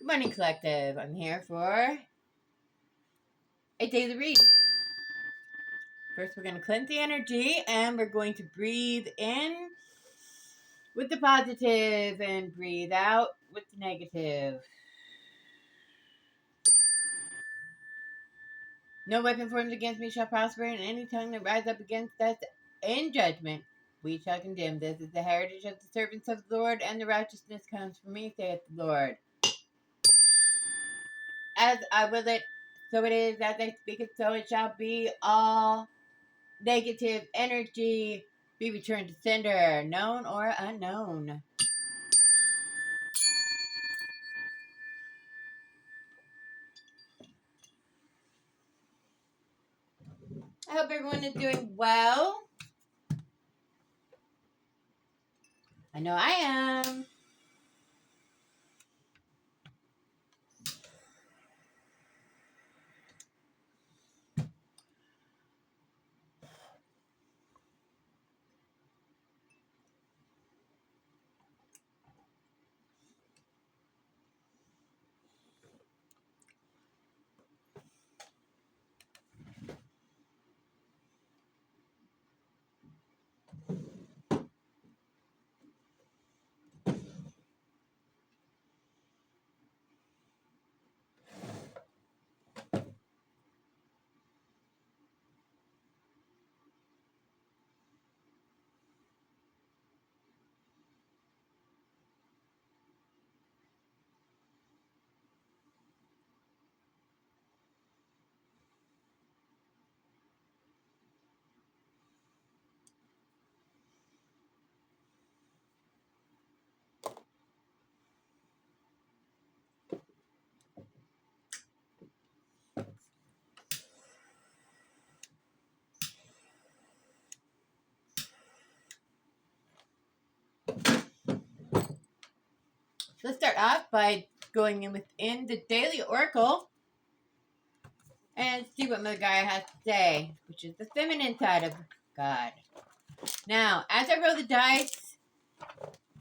Money Collective. I'm here for a daily read. First, we're going to cleanse the energy and we're going to breathe in with the positive and breathe out with the negative. No weapon formed against me shall prosper, and any tongue that rises up against us in judgment we shall condemn. This is the heritage of the servants of the Lord, and the righteousness comes from me, saith the Lord. As I will it, so it is. As I speak it, so it shall be. All negative energy be returned to sender, known or unknown. I hope everyone is doing well. I know I am. So let's start off by going in within the daily oracle and see what Mother Gaia has to say, which is the feminine side of God. Now, as I roll the dice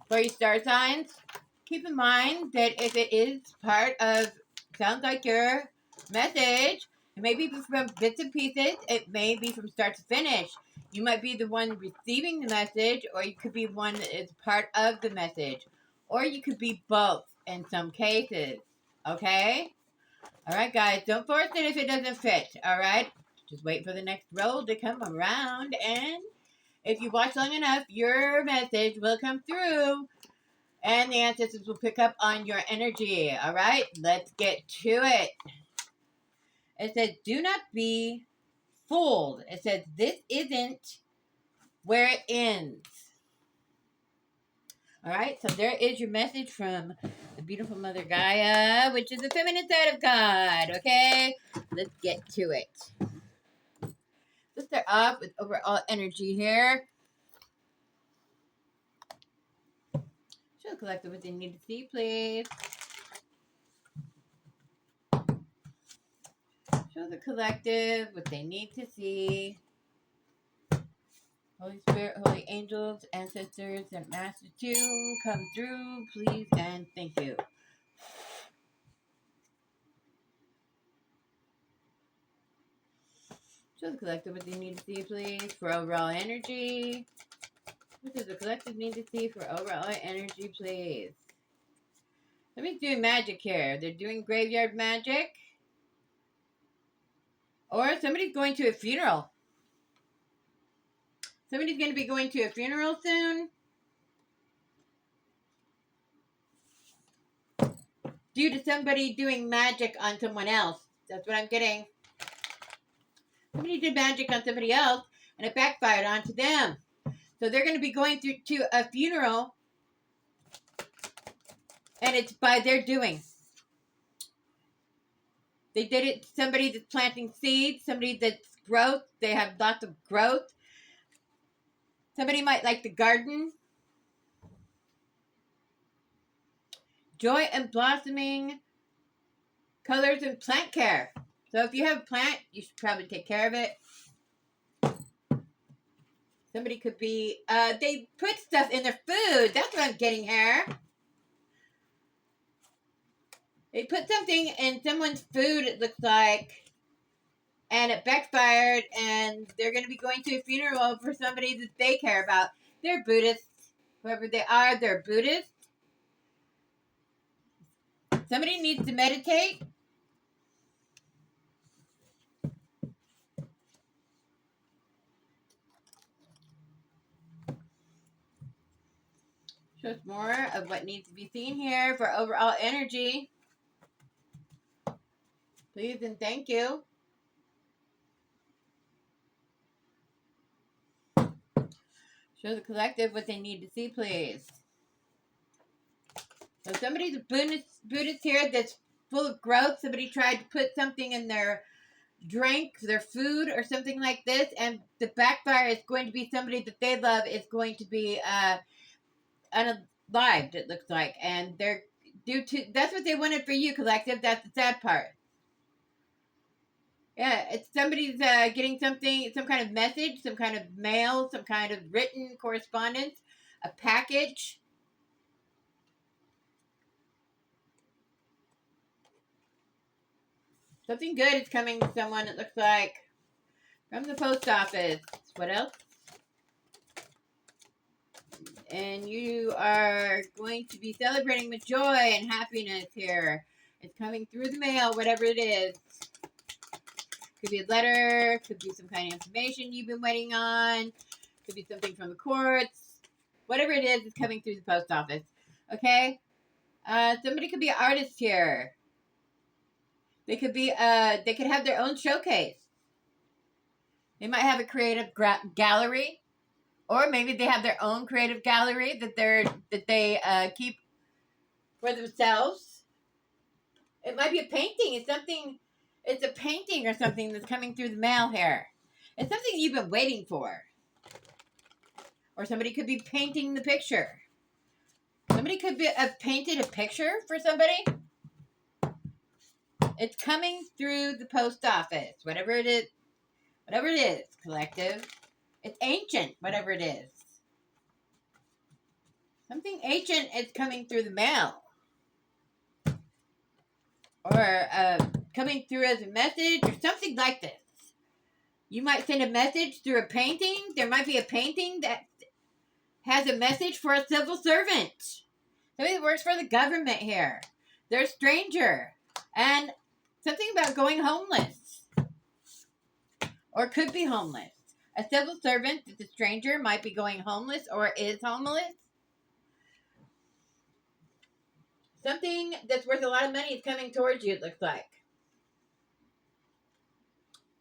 for your star signs, keep in mind that if it is part of, sounds like your message, it may be from bits and pieces, it may be from start to finish. You might be the one receiving the message, or you could be one that is part of the message, or you could be both in some cases. Okay? Alright, guys, don't force it if it doesn't fit. Alright? Just wait for the next roll to come around, and if you watch long enough, your message will come through. And the ancestors will pick up on your energy. All right, let's get to it. It says, do not be fooled. It says, this isn't where it ends. All right, so there is your message from the beautiful Mother Gaia, which is the feminine side of God. Okay, let's get to it. Let's start off with overall energy here. Show the collective what they need to see, please. Show the collective what they need to see. Holy Spirit, Holy Angels, Ancestors, and Master 2, come through, please, and thank you. Show the collective what they need to see, please, for overall energy. What does the collective need to see for overall energy, please? Somebody's doing magic here. They're doing graveyard magic. Or somebody's going to a funeral. Somebody's going to be going to a funeral soon. Due to somebody doing magic on someone else. That's what I'm getting. Somebody did magic on somebody else, and it backfired onto them. So they're going to be going through to a funeral, and it's by their doing. They did it to somebody that's planting seeds, somebody that's growth. They have lots of growth. Somebody might like the garden. Joy and blossoming, colors and plant care. So if you have a plant, you should probably take care of it. Somebody could be, they put stuff in their food. That's what I'm getting here. They put something in someone's food, it looks like, and it backfired, and they're going to be going to a funeral for somebody that they care about. They're Buddhists. Whoever they are, they're Buddhists. Somebody needs to meditate. Show us more of what needs to be seen here for overall energy. Please and thank you. Show the collective what they need to see, please. So somebody's a Buddhist here that's full of growth. Somebody tried to put something in their drink, their food, or something like this, and the backfire is going to be somebody that they love is going to be unalived, it looks like. And they're that's what they wanted for you, collective. That's the sad part. Yeah, it's somebody's getting something, some kind of message, some kind of mail, some kind of written correspondence, a package. Something good is coming to someone, it looks like, from the post office. What else? And you are going to be celebrating with joy and happiness here. It's coming through the mail, whatever it is. Could be a letter, could be some kind of information you've been waiting on, could be something from the courts. Whatever it is coming through the post office. Okay? Somebody could be an artist here. They could be they could have their own showcase. They might have a creative gallery, or maybe they have their own creative gallery that they keep for themselves. It might be a painting. It's a painting or something that's coming through the mail here. It's something you've been waiting for. Or somebody could be painting the picture. Somebody could have painted a picture for somebody. It's coming through the post office. Whatever it is, collective. It's ancient, whatever it is. Something ancient is coming through the mail. Or coming through as a message or something like this. You might send a message through a painting. There might be a painting that has a message for a civil servant. Somebody that works for the government here. They're a stranger. And something about going homeless. Or could be homeless. A civil servant that's a stranger might be going homeless or is homeless. Something that's worth a lot of money is coming towards you, it looks like.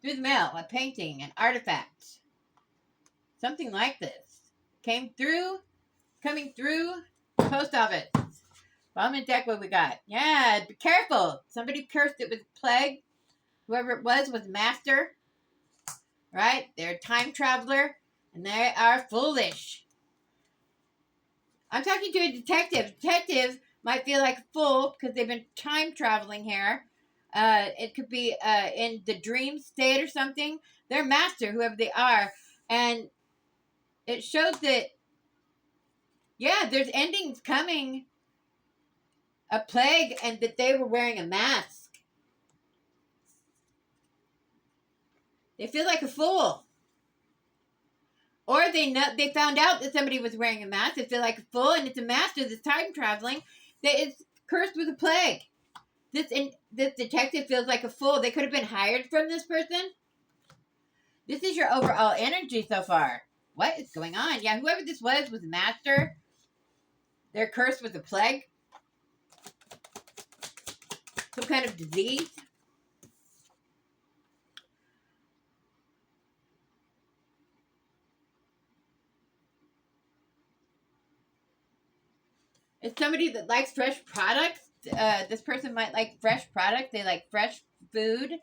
Through the mail, a painting, an artifact. Something like this. Coming through the post office. Bottom of the deck, what we got? Yeah, be careful. Somebody cursed it with plague. Whoever it was master. Right? They're a time traveler. And they are foolish. I'm talking to a detective. Detective might feel like a fool because they've been time traveling here. It could be in the dream state or something. They're master, whoever they are. And it shows that, yeah, there's endings coming. A plague, and that they were wearing a mask. They feel like a fool. Or they found out that somebody was wearing a mask. They feel like a fool, and it's a master that's time traveling that is cursed with a plague. This detective feels like a fool. They could have been hired from this person. This is your overall energy so far. What is going on? Yeah, whoever this was a master. They're cursed with a plague. Some kind of disease. It's somebody that likes fresh products. This person might like fresh products. They like fresh food.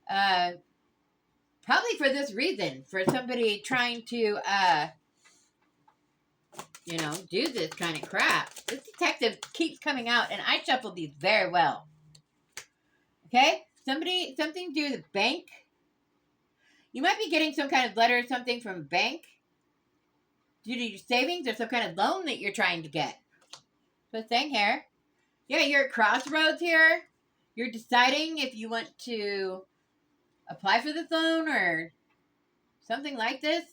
Probably for this reason. For somebody trying to, do this kind of crap. This detective keeps coming out, and I shuffled these very well. Okay? Something to do with a bank. You might be getting some kind of letter or something from a bank due to your savings or some kind of loan that you're trying to get. So it's saying here, Yeah, you're at crossroads here. You're deciding if you want to apply for this loan or something like this.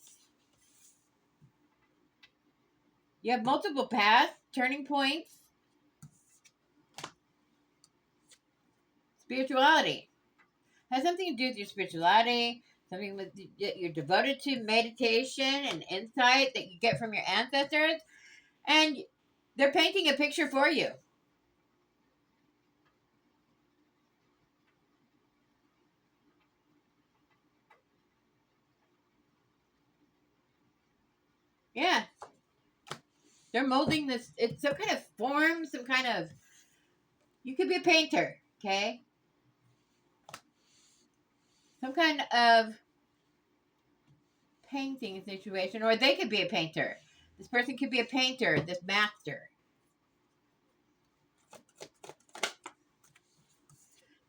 You have multiple paths, turning points, spirituality. Has something to do with your spirituality, something with you're devoted to meditation and insight that you get from your ancestors, and they're painting a picture for you. Yeah, they're molding this. It's some kind of form, some kind of. You could be a painter, okay? Some kind of painting situation, or they could be a painter. This person could be a painter, this master.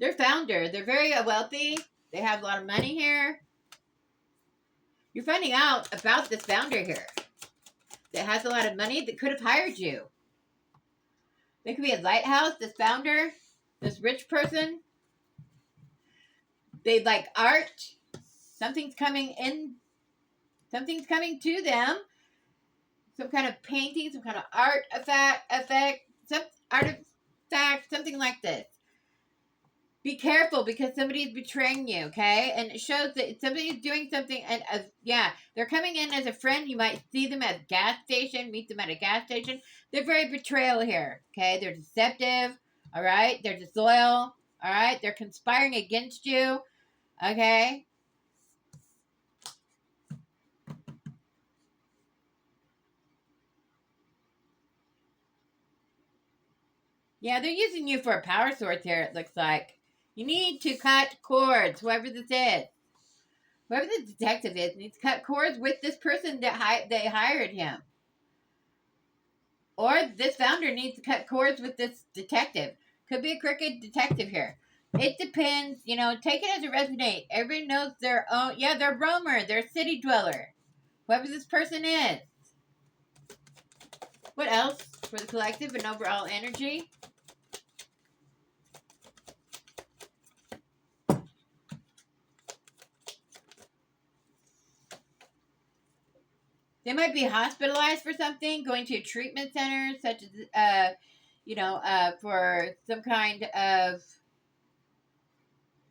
They're founder. They're very wealthy. They have a lot of money here. You're finding out about this founder here that has a lot of money that could have hired you. They could be a lighthouse, this founder, this rich person. They like art. Something's coming in. Something's coming to them. Some kind of painting, some kind of art effect, some artifact, something like this. Be careful because somebody's betraying you, okay? And it shows that somebody's doing something, and yeah, they're coming in as a friend. You might see them at a gas station, meet them at a gas station. They're very betrayal here, okay? They're deceptive, all right? They're disloyal, all right? They're conspiring against you, okay? Yeah, they're using you for a power source here, it looks like. You need to cut cords, whoever this is. Whoever the detective is needs to cut cords with this person that they hired him. Or this founder needs to cut cords with this detective. Could be a crooked detective here. It depends, take it as it resonates. Everybody knows their own. Yeah, they're roamer. They're a city dweller. Whoever this person is. What else for the collective and overall energy? They might be hospitalized for something, going to a treatment center, such as, for some kind of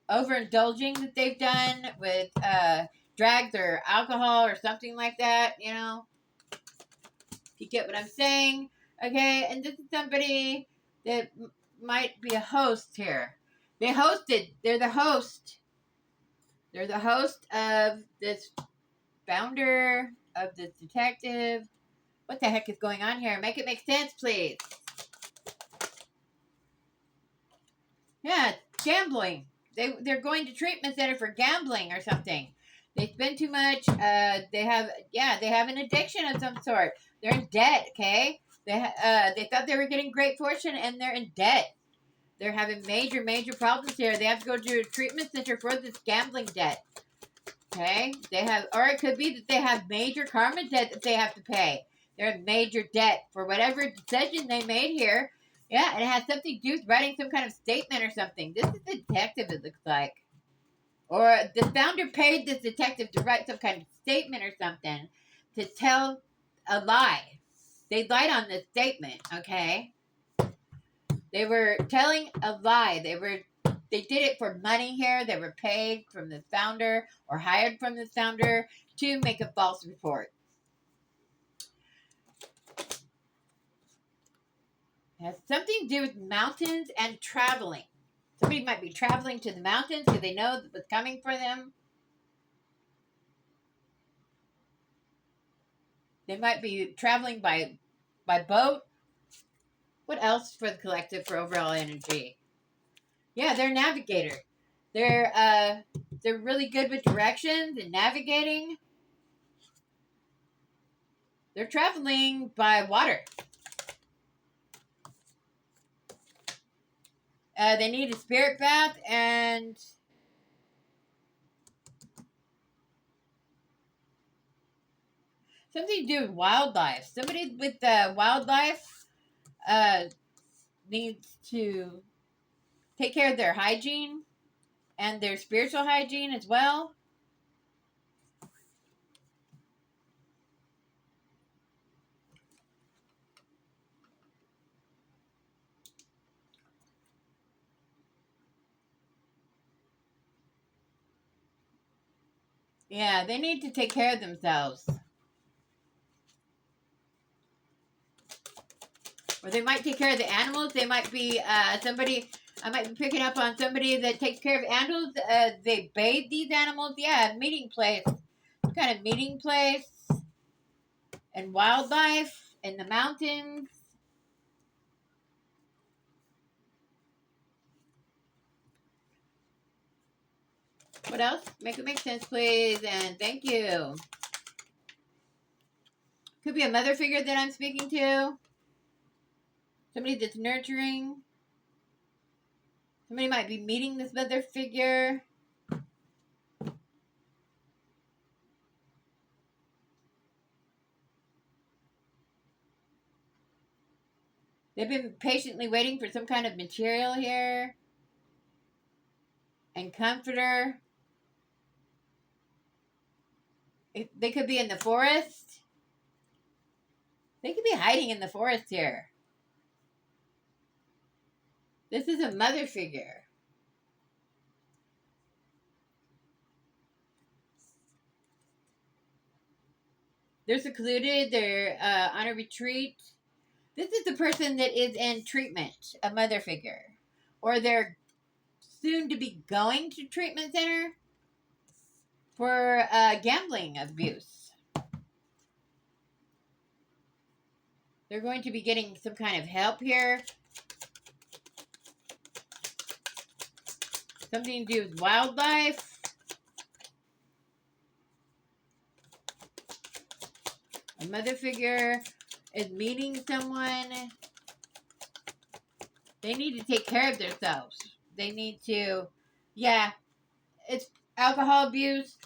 overindulging that they've done with drugs or alcohol or something like that, If you get what I'm saying, okay? And this is somebody that might be a host here. They're the host. They're the host of this founder, of this detective. What the heck is going on here? Make it make sense, please. Yeah, gambling. They're going to treatment center for gambling or something. They spend too much. They have an addiction of some sort. They're in debt. Okay, they thought they were getting great fortune and they're in debt. They're having major problems here. They have to go to a treatment center for this gambling debt. Okay, or it could be that they have major karma debt that they have to pay. They're in major debt for whatever decision they made here. Yeah, and it has something to do with writing some kind of statement or something. This is a detective, it looks like. Or the founder paid this detective to write some kind of statement or something to tell a lie. They lied on this statement, okay? They were telling a lie. They did it for money here. They were paid from the founder or hired from the founder to make a false report. It has something to do with mountains and traveling. Somebody might be traveling to the mountains because they know what's coming for them. They might be traveling by boat. What else for the collective for overall energy? Yeah, they're a navigator. They're really good with directions and navigating. They're traveling by water. They need a spirit bath and something to do with wildlife. Somebody with wildlife. Uh, needs to take care of their hygiene and their spiritual hygiene as well. Yeah, they need to take care of themselves. Or they might take care of the animals. They might be somebody. I might be picking up on somebody that takes care of animals. They bathe these animals. Yeah, meeting place. Some kind of meeting place. And wildlife in the mountains. What else? Make it make sense, please. And thank you. Could be a mother figure that I'm speaking to. Somebody that's nurturing. Somebody might be meeting this mother figure. They've been patiently waiting for some kind of material here. And comforter. They could be in the forest. They could be hiding in the forest here. This is a mother figure. They're secluded. They're on a retreat. This is the person that is in treatment, a mother figure. Or they're soon to be going to treatment center for gambling abuse. They're going to be getting some kind of help here. Something to do with wildlife. A mother figure is meeting someone. They need to take care of themselves. They need to, yeah, it's alcohol abuse,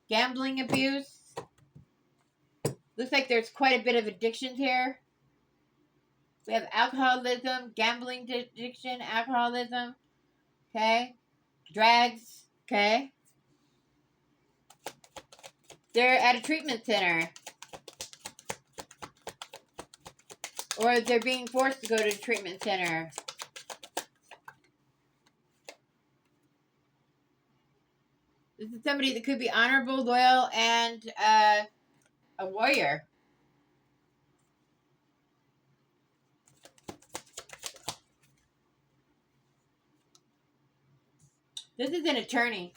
gambling abuse. Looks like there's quite a bit of addictions here. We have alcoholism, gambling addiction, alcoholism, okay? Drugs, okay? They're at a treatment center. Or they're being forced to go to a treatment center. This is somebody that could be honorable, loyal, and a warrior. This is an attorney.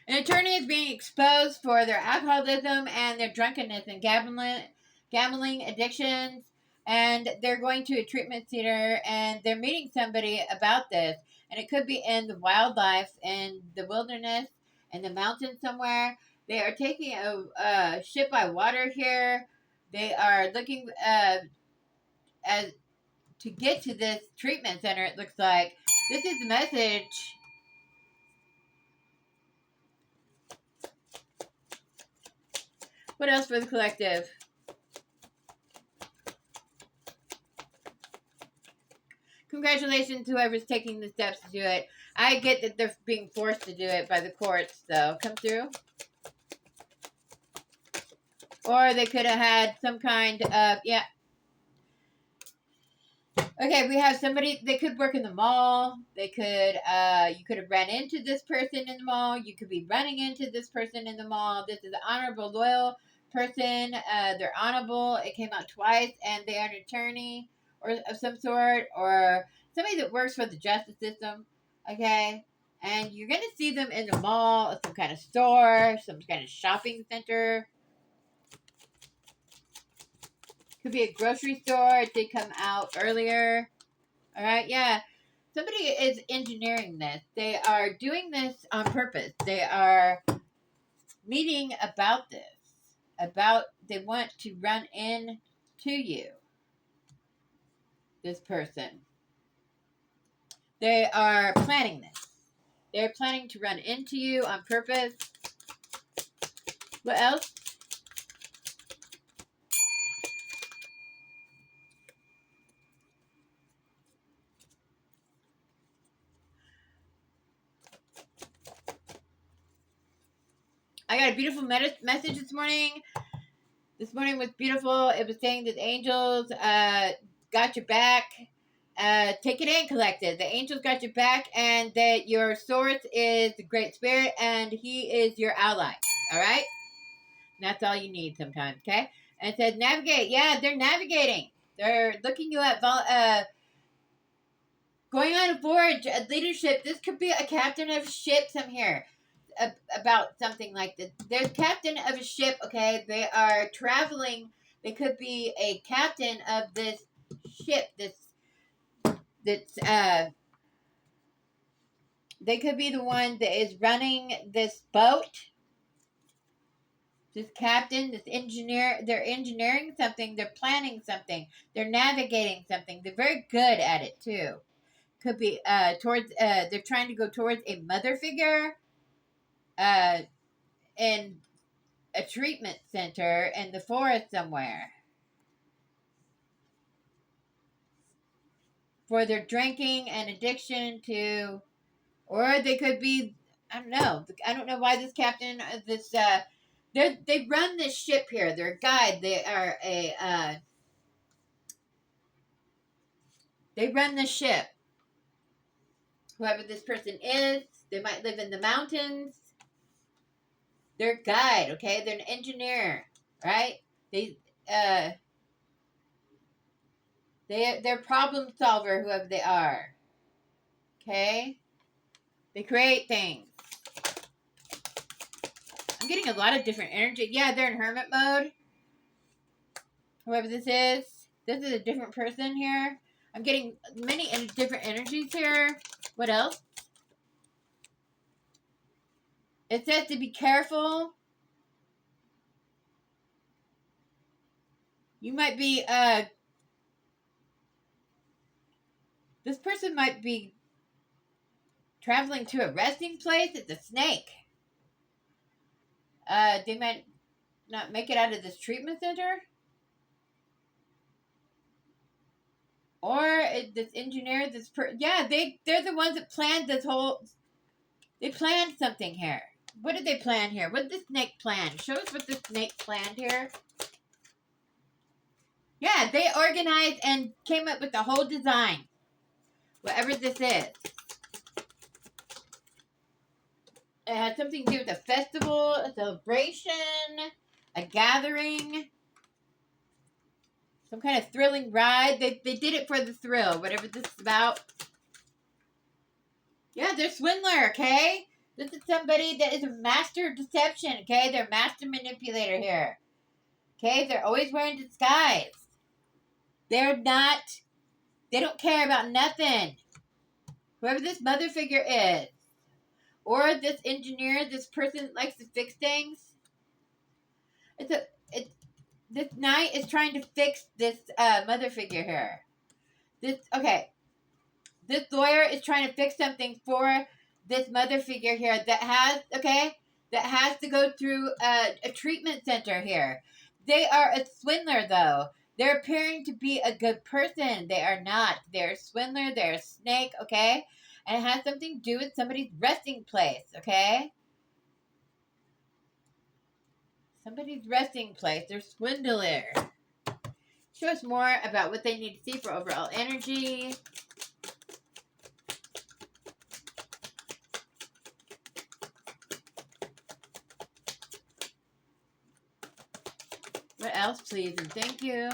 An attorney is being exposed for their alcoholism and their drunkenness and gambling addictions. And they're going to a treatment center and they're meeting somebody about this. And it could be in the wildlife, in the wilderness, in the mountains somewhere. They are taking a ship by water here. They are looking as to get to this treatment center, it looks like. This is the message. What else for the collective? Congratulations, whoever's taking the steps to do it. I get that they're being forced to do it by the courts, though. Come through. Or they could have had some kind of, yeah. Okay, we have somebody, they could work in the mall. They could, you could have ran into this person in the mall. You could be running into this person in the mall. This is an honorable, loyal person. They're honorable. It came out twice, and they are an attorney or of some sort, or somebody that works for the justice system. Okay, and you're gonna see them in the mall, some kind of store, some kind of shopping center. Could be a grocery store. It did come out earlier. All right, yeah. Somebody is engineering this. They are doing this on purpose. They are meeting about this. They want to run in to you. This person. They are planning this. They're planning to run into you on purpose. What else? I got a beautiful message this morning. This morning was beautiful. It was saying that the angels got your back. Take it in, collective. The angels got your back, and that your source is the Great Spirit, and He is your ally. All right? And that's all you need sometimes, okay? And it says navigate. Yeah, they're navigating. They're looking you at going on a voyage, leadership. This could be a captain of ships. I'm here about something like this. There's captain of a ship. Okay, they are traveling. They could be a captain of this ship. They could be the one that is running this boat. This captain, this engineer, they're engineering something, they're planning something, they're navigating something. They're very good at it too. Could be towards they're trying to go towards a mother figure in a treatment center in the forest somewhere. For their drinking and addiction to, or they could be, I don't know. I don't know why this captain, they run this ship here. They're a guide. They are they run the ship. Whoever this person is, they might live in the mountains. They're a guide, okay? They're an engineer, right? They're problem solver, whoever they are. Okay? They create things. I'm getting a lot of different energy. Yeah, they're in hermit mode. Whoever this is a different person here. I'm getting many different energies here. What else? It says to be careful. You might be, this person might be traveling to a resting place. It's a snake. They might not make it out of this treatment center. Or this engineer, they're the ones that planned this whole, they planned something here. What did they plan here? What did the snake plan? Show us what the snake planned here. Yeah, they organized and came up with the whole design. Whatever this is. It had something to do with a festival, a celebration, a gathering, some kind of thrilling ride. They did it for the thrill, whatever this is about. Yeah, they're swindler, okay? This is somebody that is a master of deception, okay? They're a master manipulator here. Okay? They're always wearing disguise. They don't care about nothing. Whoever this mother figure is. Or this engineer, this person that likes to fix things. This knight is trying to fix this mother figure here. This lawyer is trying to fix something for this mother figure here that has to go through a treatment center here. They are a swindler, though. They're appearing to be a good person. They are not. They're a swindler. They're a snake, okay? And it has something to do with somebody's resting place, okay? Somebody's resting place. They're swindler. Show us more about what they need to see for overall energy. What else, please, and thank you.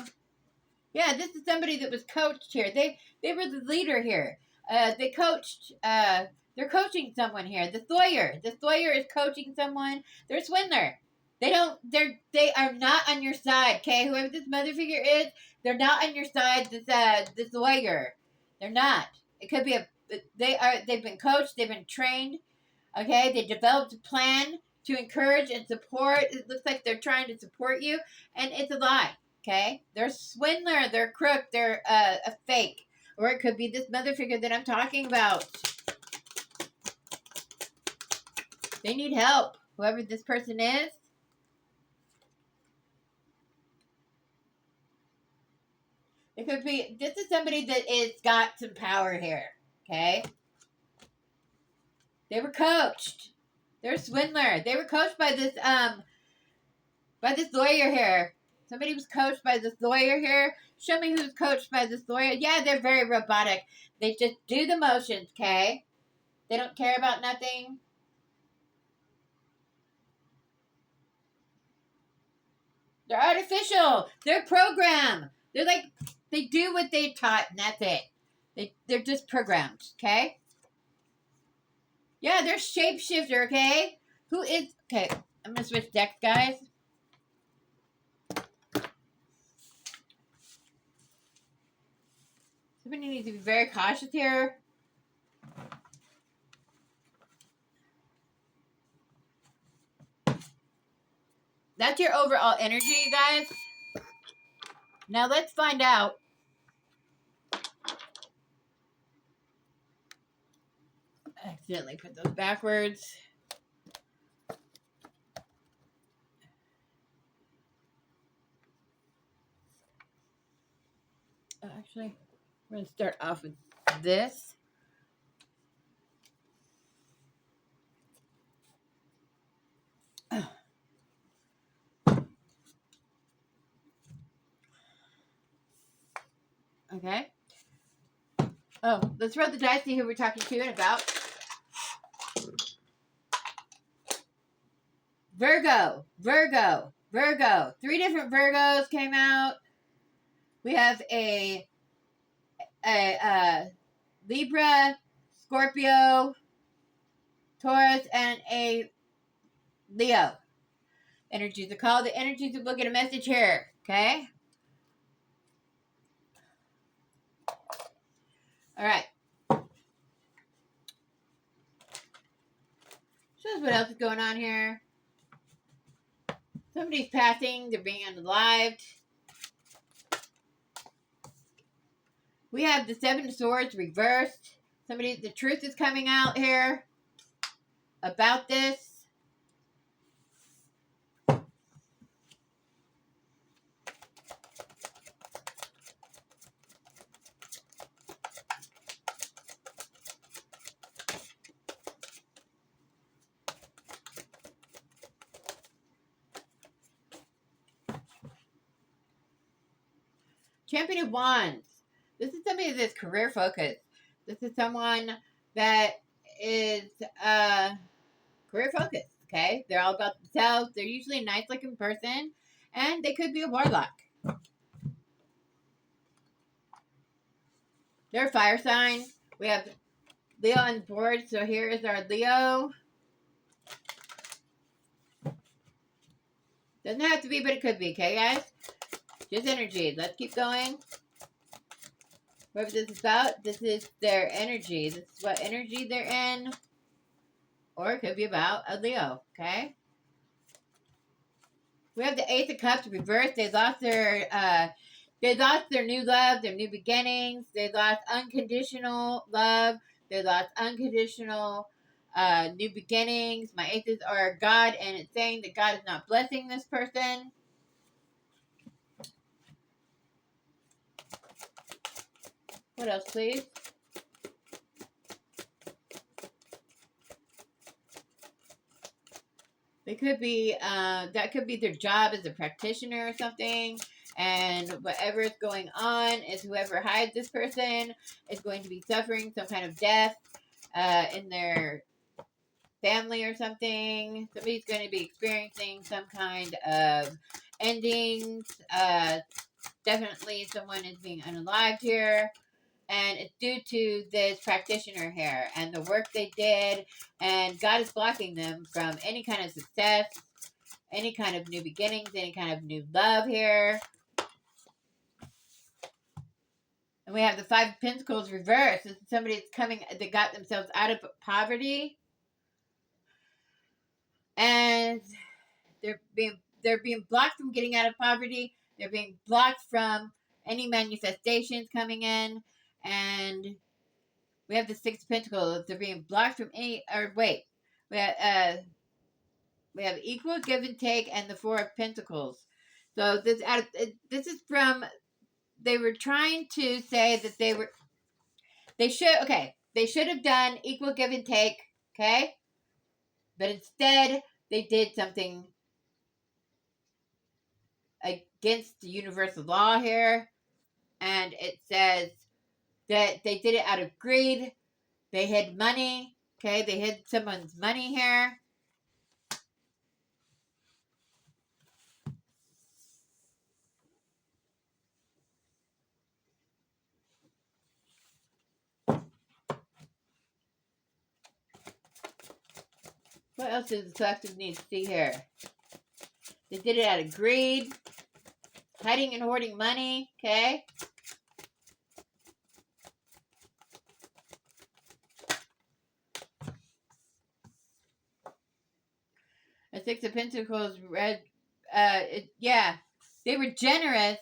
Yeah, this is somebody that was coached here. They were the leader here. They coached. They're coaching someone here. The Sawyer is coaching someone. They're a swindler. They are not on your side. Okay, whoever this mother figure is, they're not on your side. This lawyer, they're not. It could be they've been coached. They've been trained. Okay, they developed a plan to encourage and support. It looks like they're trying to support you, and it's a lie. Okay, they're a swindler. They're a crook. They're a fake. Or it could be this mother figure that I'm talking about. They need help. Whoever this person is. It could be, this is somebody that is got some power here. Okay? They were coached. They're a swindler. They were coached by this lawyer here. Somebody was coached by this lawyer here. Show me who's coached by this lawyer. Yeah, they're very robotic. They just do the motions, okay? They don't care about nothing. They're artificial. They're programmed. They're like, they do what they taught and that's it. They're just programmed, okay? Yeah, they're shapeshifter, okay? Who is, okay, I'm going to switch decks, guys. Somebody needs to be very cautious here. That's your overall energy, you guys. Now let's find out. I accidentally put those backwards. Actually, we're going to start off with this. Okay. Oh, let's roll the dice, see who we're talking to and about. Virgo, Virgo, Virgo. 3 different Virgos came out. We have a Libra, Scorpio, Taurus, and a Leo. Energies are called. The energies, we'll get a message here, okay? All right. Shows what else is going on here. Somebody's passing. They're being unalived. We have the 7 of Swords reversed. The truth is coming out here about this. Champion of Wands. This is somebody that's career focused. This is someone that is career focused, okay? They're all about themselves. They're usually a nice looking person, and they could be a warlock. They're a fire sign. We have Leo on the board, so here is our Leo. Doesn't have to be, but it could be, okay, guys? Just energy. Let's keep going. Whatever this is about, this is their energy. This is what energy they're in. Or it could be about a Leo, okay? We have the Ace of Cups reversed. They lost their new love, their new beginnings. They lost unconditional love. They lost unconditional new beginnings. My aces are God, and it's saying that God is not blessing this person. What else, please? They could be, that could be their job as a practitioner or something. And whatever is going on is whoever hired this person is going to be suffering some kind of death in their family or something. Somebody's going to be experiencing some kind of endings. Definitely someone is being unalived here. And it's due to this practitioner here and the work they did. And God is blocking them from any kind of success, any kind of new beginnings, any kind of new love here. And we have the 5 of Pentacles reversed. This is somebody that's coming, that got themselves out of poverty. And they're being blocked from getting out of poverty. They're being blocked from any manifestations coming in. And we have the 6 of Pentacles. They're being blocked from any, or wait. We have equal give and take and the 4 of Pentacles. So this is from, they were trying to say that they should have done equal give and take, okay? But instead, they did something against the universal law here. And it says that they did it out of greed. They hid money. Okay, they hid someone's money here. What else does the collective need to see here? They did it out of greed. Hiding and hoarding money. Okay. A Six of Pentacles red. Yeah. They were generous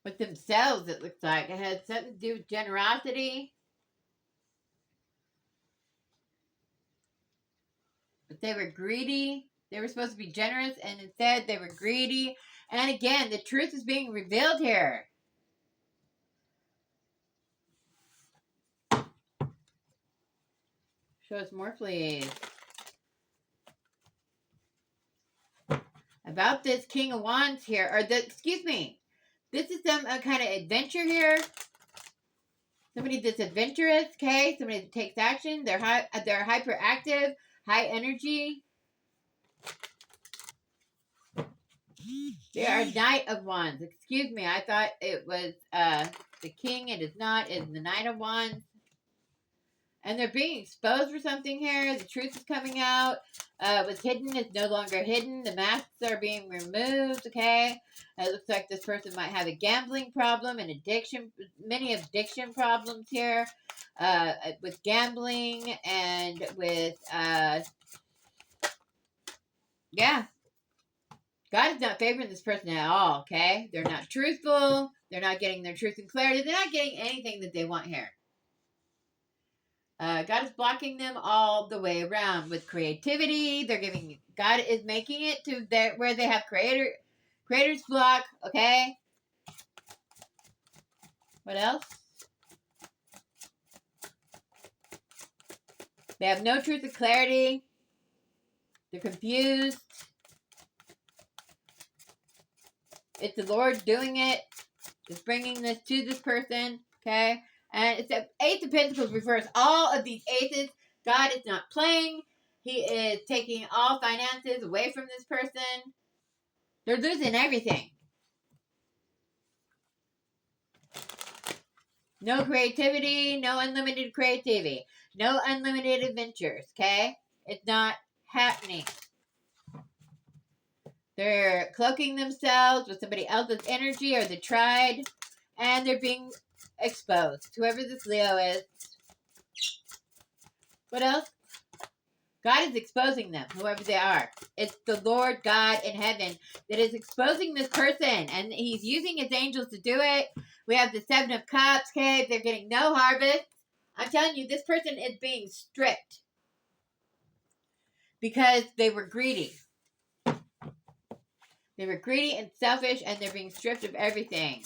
with themselves, it looks like. It had something to do with generosity. But they were greedy. They were supposed to be generous, and instead they were greedy. And again, the truth is being revealed here. Show us more, please. About this King of Wands here, or excuse me, this is some kind of adventure here. Somebody that's adventurous, okay? Somebody that takes action. They're hyperactive, high energy. They are Knight of Wands. Excuse me, I thought it was the King. It is not. It's the Knight of Wands. And they're being exposed for something here. The truth is coming out. What's hidden is no longer hidden. The masks are being removed, okay? It looks like this person might have a gambling problem, an addiction, many addiction problems here. With gambling and with, yeah. God is not favoring this person at all, okay? They're not truthful. They're not getting their truth and clarity. They're not getting anything that they want here. God is blocking them all the way around with creativity. They're giving, God is making it to where they have creator's block, okay? What else? They have no truth or clarity. They're confused. It's the Lord doing it. It's bringing this to this person, okay? And it's the Ace of Pentacles reverse. All of these aces, God is not playing. He is taking all finances away from this person. They're losing everything. No creativity, no unlimited creativity, no unlimited adventures, okay? It's not happening. They're cloaking themselves with somebody else's energy, or they tried, and they're being exposed. Whoever this Leo is. What else? God is exposing them, whoever they are. It's the Lord God in heaven that is exposing this person, and he's using his angels to do it. We have the Seven of Cups, okay? They're getting no harvest. I'm telling you, this person is being stripped because they were greedy. They were greedy and selfish, and they're being stripped of everything.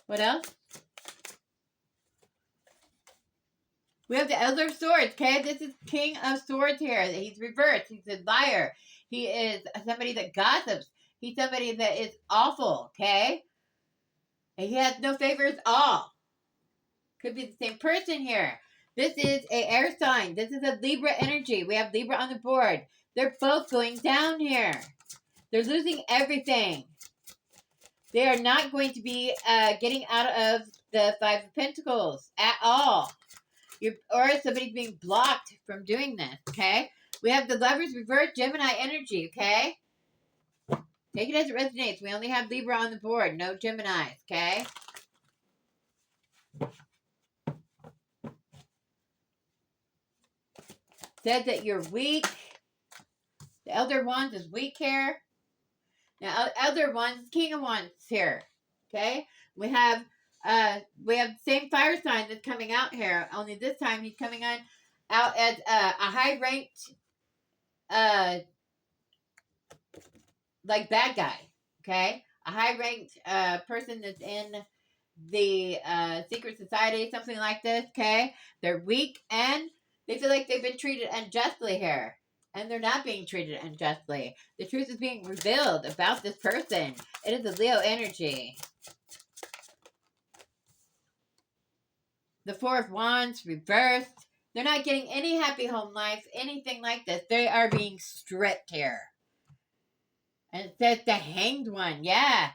What else? We have the Elder of Swords, okay? This is King of Swords here. He's reversed. He's a liar. He is somebody that gossips. He's somebody that is awful, okay? And he has no favors at all. Could be the same person here. This is a air sign. This is a Libra energy. We have Libra on the board. They're both going down here. They're losing everything. They are not going to be getting out of the Five of Pentacles at all. Or somebody's being blocked from doing this, okay? We have the Lovers reverse Gemini energy, okay? Take it as it resonates. We only have Libra on the board, no Geminis, okay? Said that you're weak. The Elder Wands is weak here. Now, Elder Wands, King of Wands here, okay? We have the same fire sign that's coming out here. Only this time he's coming out as a high ranked like bad guy, okay? a high-ranked person that's in the secret society, something like this, okay? They're weak and they feel like they've been treated unjustly here. And they're not being treated unjustly. The truth is being revealed about this person. It is a Leo energy. The Four of Wands reversed. They're not getting any happy home life, anything like this. They are being stripped here. And it says the Hanged One. Yeah.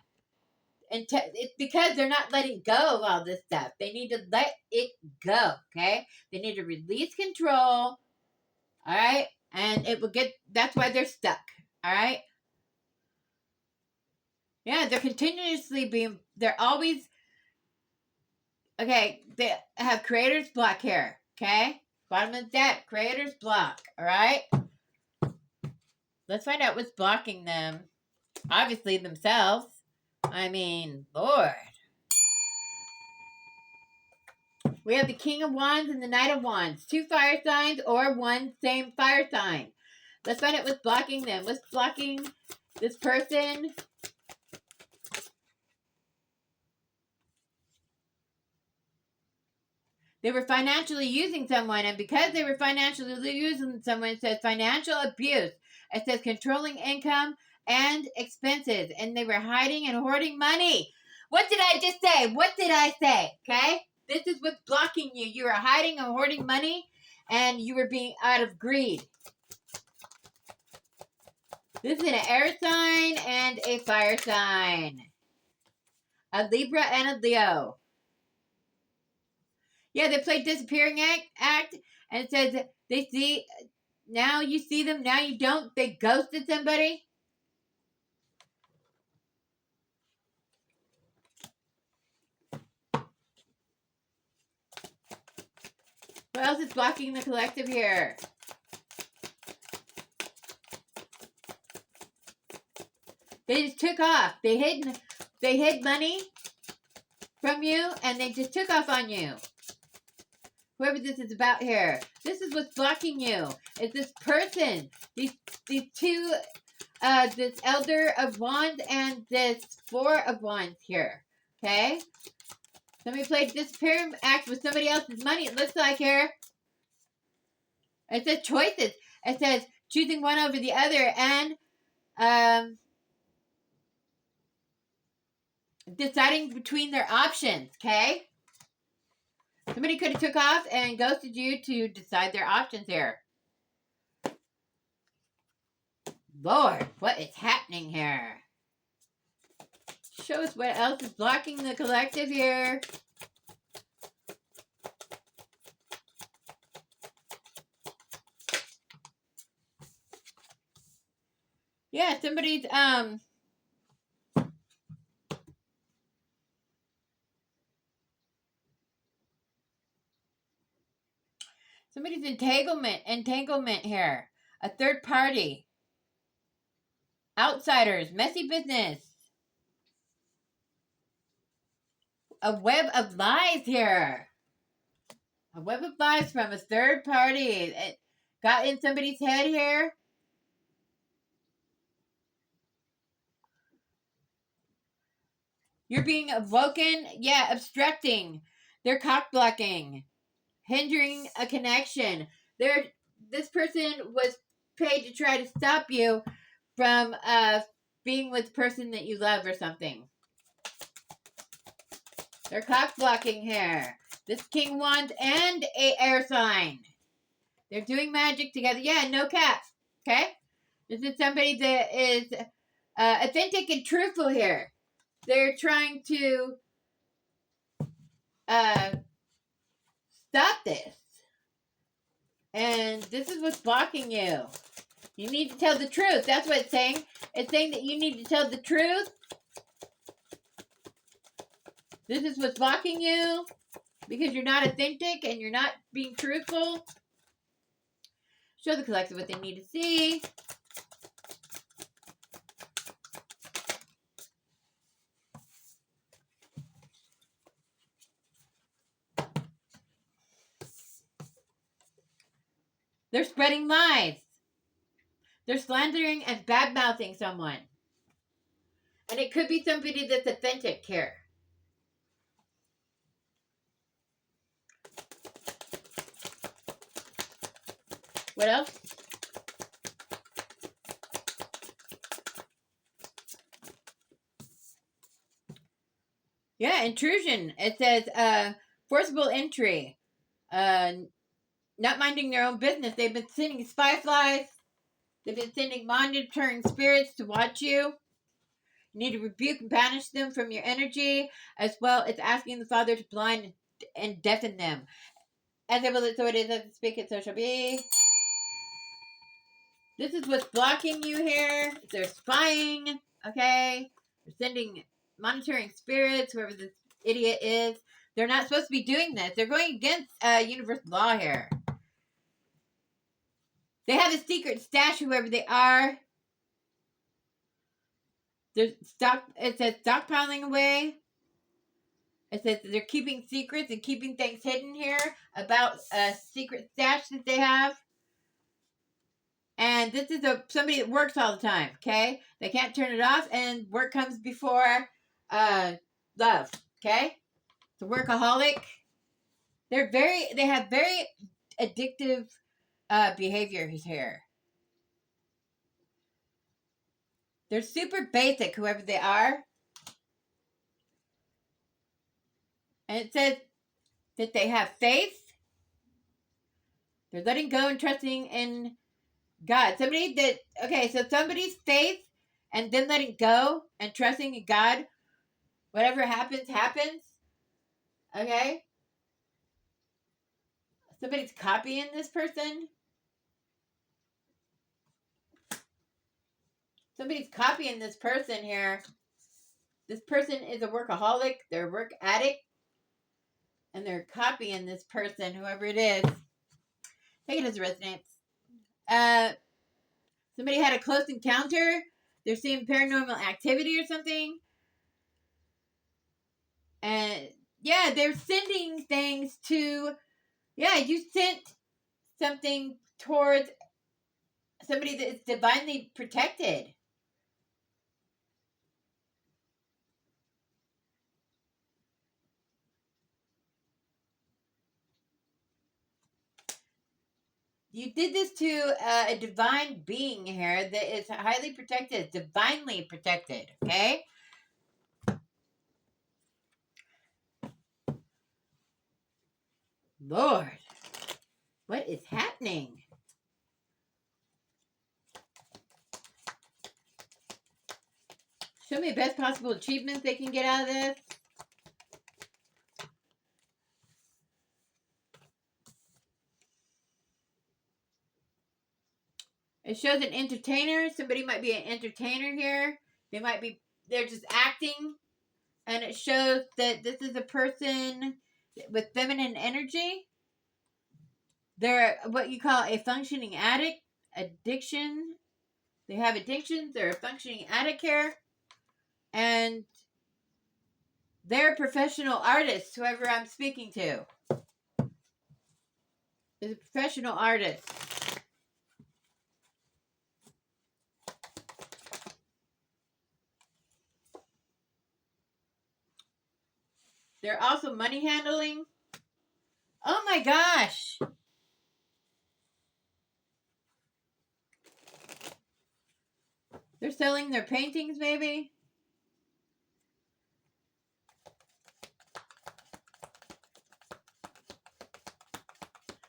And it's because they're not letting go of all this stuff. They need to let it go, okay? They need to release control, all right? And it will get, that's why they're stuck, all right? Yeah, they're continuously being, they're always, okay, they have creator's block here, okay? Bottom of the deck, creator's block, all right? Let's find out what's blocking them. Obviously themselves. I mean, Lord. We have the King of Wands and the Knight of Wands. 2 fire signs or one same fire sign. Let's find out what's blocking them. What's blocking this person? They were financially using someone, and because they were financially using someone, it says financial abuse. It says controlling income and expenses, and they were hiding and hoarding money. What did I just say? What did I say? Okay? This is what's blocking you. You are hiding and hoarding money, and you were being out of greed. This is an air sign and a fire sign. A Libra and a Leo. Yeah, they played disappearing act, and it says they see, now you see them, now you don't. They ghosted somebody. What else is blocking the collective here? They just took off. They hid money from you, and they just took off on you. Whoever this is about here. This is what's blocking you. It's this person. These two, this Elder of Wands and this Four of Wands here. Okay? Somebody played disappearing act with somebody else's money, it looks like here. It says choices. It says choosing one over the other and deciding between their options, okay? Somebody could have took off and ghosted you to decide their options here. Lord, what is happening here? Show us what else is blocking the collective here. Yeah, somebody's entanglement here. A third party. Outsiders, messy business. A web of lies here. A web of lies from a third party. It got in somebody's head here. You're being awoken. Yeah, obstructing. They're cock blocking. Hindering a connection. This person was paid to try to stop you from being with the person that you love or something. They're cock blocking here. This King Wands and a air sign. They're doing magic together. Yeah, no cap. Okay? This is somebody that is authentic and truthful here. They're trying to stop this. And this is what's blocking you. You need to tell the truth. That's what it's saying. It's saying that you need to tell the truth. This is what's blocking you because you're not authentic and you're not being truthful. Show the collective what they need to see. They're spreading lies. They're slandering and bad-mouthing someone. And it could be somebody that's authentic here. What else? Yeah, intrusion. It says forcible entry. Not minding their own business. They've been sending spy flies. They've been sending monitoring spirits to watch you. You need to rebuke and banish them from your energy, as well as asking the Father to blind and deafen them. As I will it, so it is, as I speak it, so shall be. This is what's blocking you here. They're spying, okay? They're sending monitoring spirits, whoever this idiot is. They're not supposed to be doing this. They're going against universal law here. They have a secret stash, whoever they are. It says stockpiling away. It says they're keeping secrets and keeping things hidden here about a secret stash that they have. And this is somebody that works all the time, okay? They can't turn it off, and work comes before love, okay? It's a workaholic. They have very addictive behaviors here. They're super basic, whoever they are. And it says that they have faith. They're letting go and trusting in God. Somebody's faith and then letting go and trusting in God. Whatever happens, happens. Okay? Somebody's copying this person. Somebody's copying this person here. This person is a workaholic. They're a work addict. And they're copying this person, whoever it is. Take it as a resonance. Somebody had a close encounter. They're seeing paranormal activity or something. And yeah, they're sending things to. Yeah, you sent something towards somebody that is divinely protected. You did this to a divine being here that is highly protected, divinely protected, okay? Lord, what is happening? Show me the best possible achievements they can get out of this. It shows an entertainer. Somebody might be an entertainer here. They're just acting. And it shows that this is a person with feminine energy. They're what you call a functioning addiction. They have addictions. They're a functioning addict here. And they're professional artists, whoever I'm speaking to. Is a professional artist. They're also money handling. Oh my gosh. They're selling their paintings, maybe.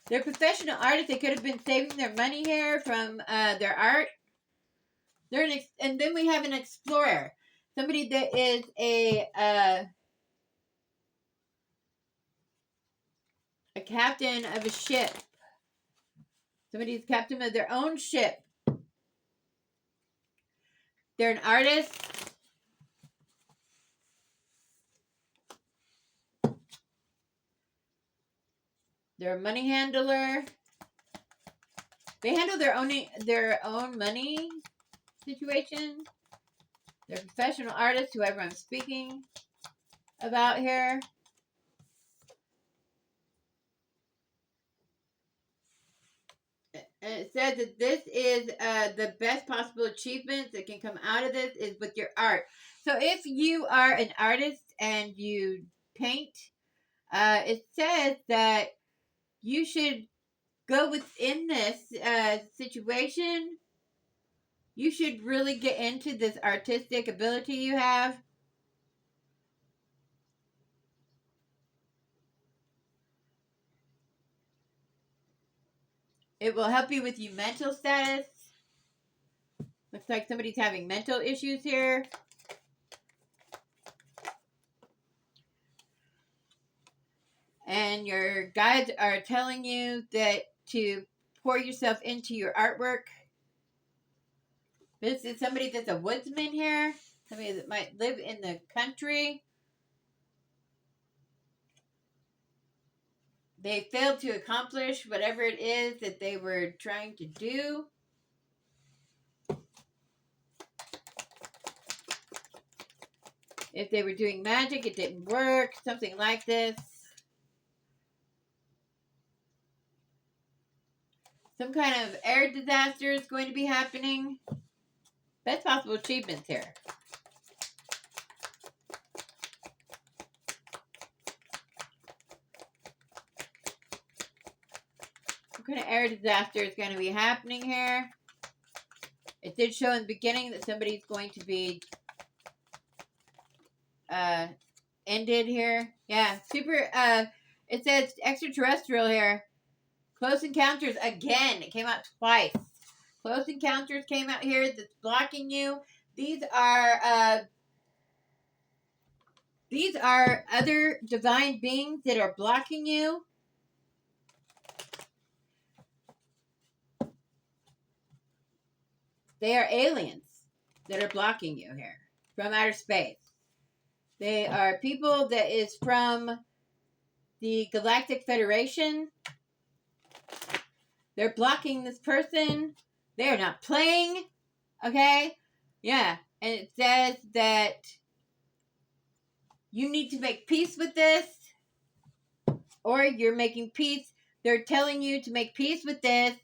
They're professional artists. They could have been saving their money here from their art. And then we have an explorer. Somebody that is a captain of a ship. Somebody's captain of their own ship. They're an artist. They're a money handler. They handle their own money situation. They're professional artists, whoever I'm speaking about here. And it says that this is the best possible achievements that can come out of this is with your art. So if you are an artist and you paint, it says that you should go within this situation. You should really get into this artistic ability you have. It will help you with your mental status. Looks like somebody's having mental issues here. And your guides are telling you that to pour yourself into your artwork. This is somebody that's a woodsman here. Somebody that might live in the country. They failed to accomplish whatever it is that they were trying to do. If they were doing magic, it didn't work. Something like this. Some kind of air disaster is going to be happening. Best possible achievements here. What kind of air disaster is going to be happening here? It did show in the beginning that somebody's going to be ended here. Yeah, super. It says extraterrestrial here. Close Encounters again. It came out twice. Close Encounters came out here. That's blocking you. These are other divine beings that are blocking you. They are aliens that are blocking you here from outer space. They are people that is from the Galactic Federation. They're blocking this person. They are not playing. Okay? Yeah. And it says that you need to make peace with this, or you're making peace. They're telling you to make peace with this.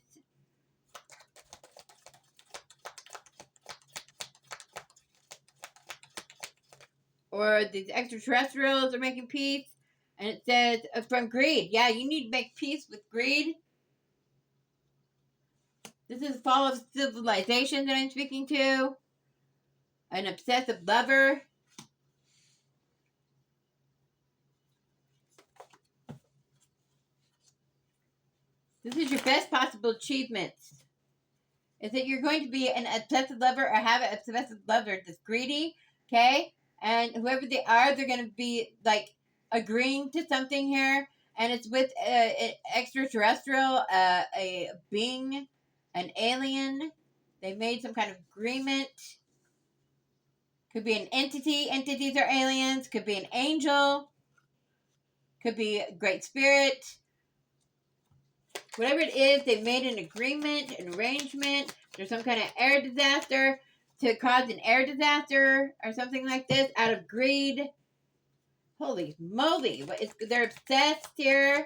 Or these extraterrestrials are making peace. And it says from greed. Yeah, you need to make peace with greed. This is fall of civilization that I'm speaking to. An obsessive lover. This is your best possible achievements. Is that you're going to be an obsessive lover or have an obsessive lover that's greedy, okay? And whoever they are, they're going to be like agreeing to something here. And it's with an extraterrestrial, a being, an alien. They made some kind of agreement. Could be an entity. Entities are aliens. Could be an angel. Could be a great spirit. Whatever it is, they made an agreement, an arrangement. There's some kind of air disaster to cause an air disaster or something like this out of greed. Holy moly. They're obsessed here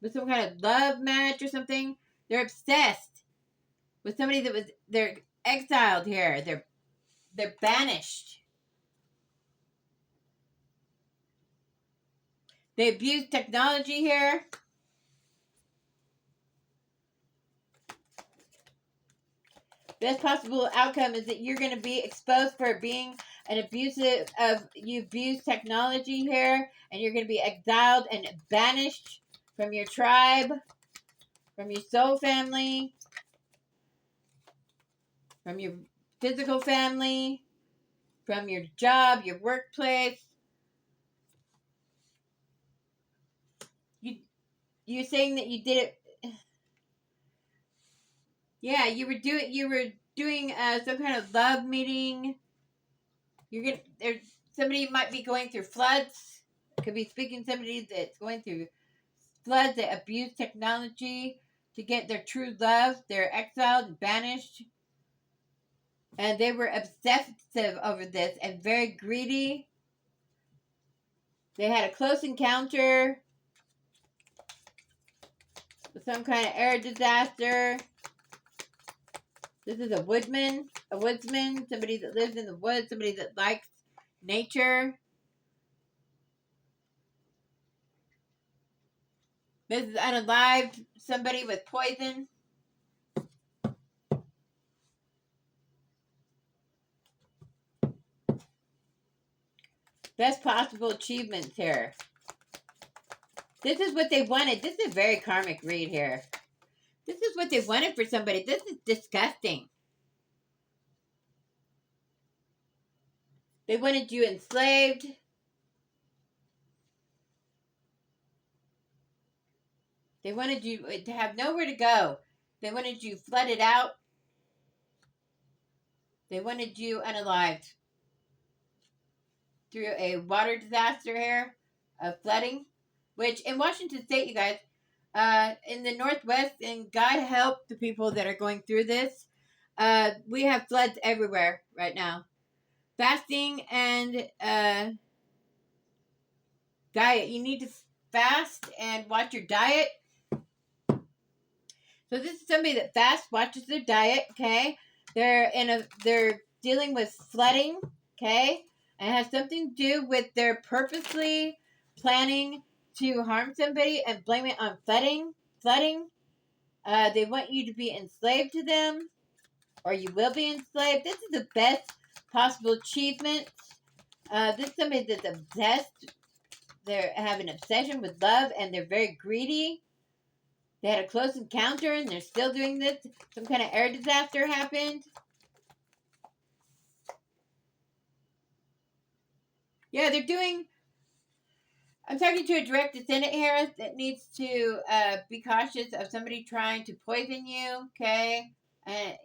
with some kind of love match or something. They're obsessed with somebody they're exiled here. They're banished. They abuse technology here. Best possible outcome is that you're going to be exposed for being you abuse technology here, and you're going to be exiled and banished from your tribe, from your soul family, from your physical family, from your job, your workplace. You're saying that you did it. Yeah, you were doing some kind of love meeting. Somebody might be going through floods. Could be speaking to somebody that's going through floods that abuse technology to get their true love. They're exiled and banished. And they were obsessive over this and very greedy. They had a close encounter. some kind of air disaster. This is a woodsman, somebody that lives in the woods, somebody that likes nature. This is unalived, somebody with poison. Best possible achievements here. This is what they wanted. This is a very karmic read here. This is what they wanted for somebody. This is disgusting. They wanted you enslaved. They wanted you to have nowhere to go. They wanted you flooded out. They wanted you unalived through a water disaster here, of flooding, which in Washington State, you guys, in the Northwest, and God help the people that are going through this. We have floods everywhere right now. Fasting and diet. You need to fast and watch your diet. So this is somebody that fasts, watches their diet. Okay, they're dealing with flooding. Okay, and it has something to do with their purposely planning to harm somebody and blame it on flooding. They want you to be enslaved to them, or you will be enslaved. This is the best possible achievement. This is somebody that's obsessed. They have an obsession with love, and they're very greedy. They had a close encounter, and they're still doing this. Some kind of air disaster happened. Yeah, they're doing. I'm talking to a direct descendant here that needs to be cautious of somebody trying to poison you. Okay,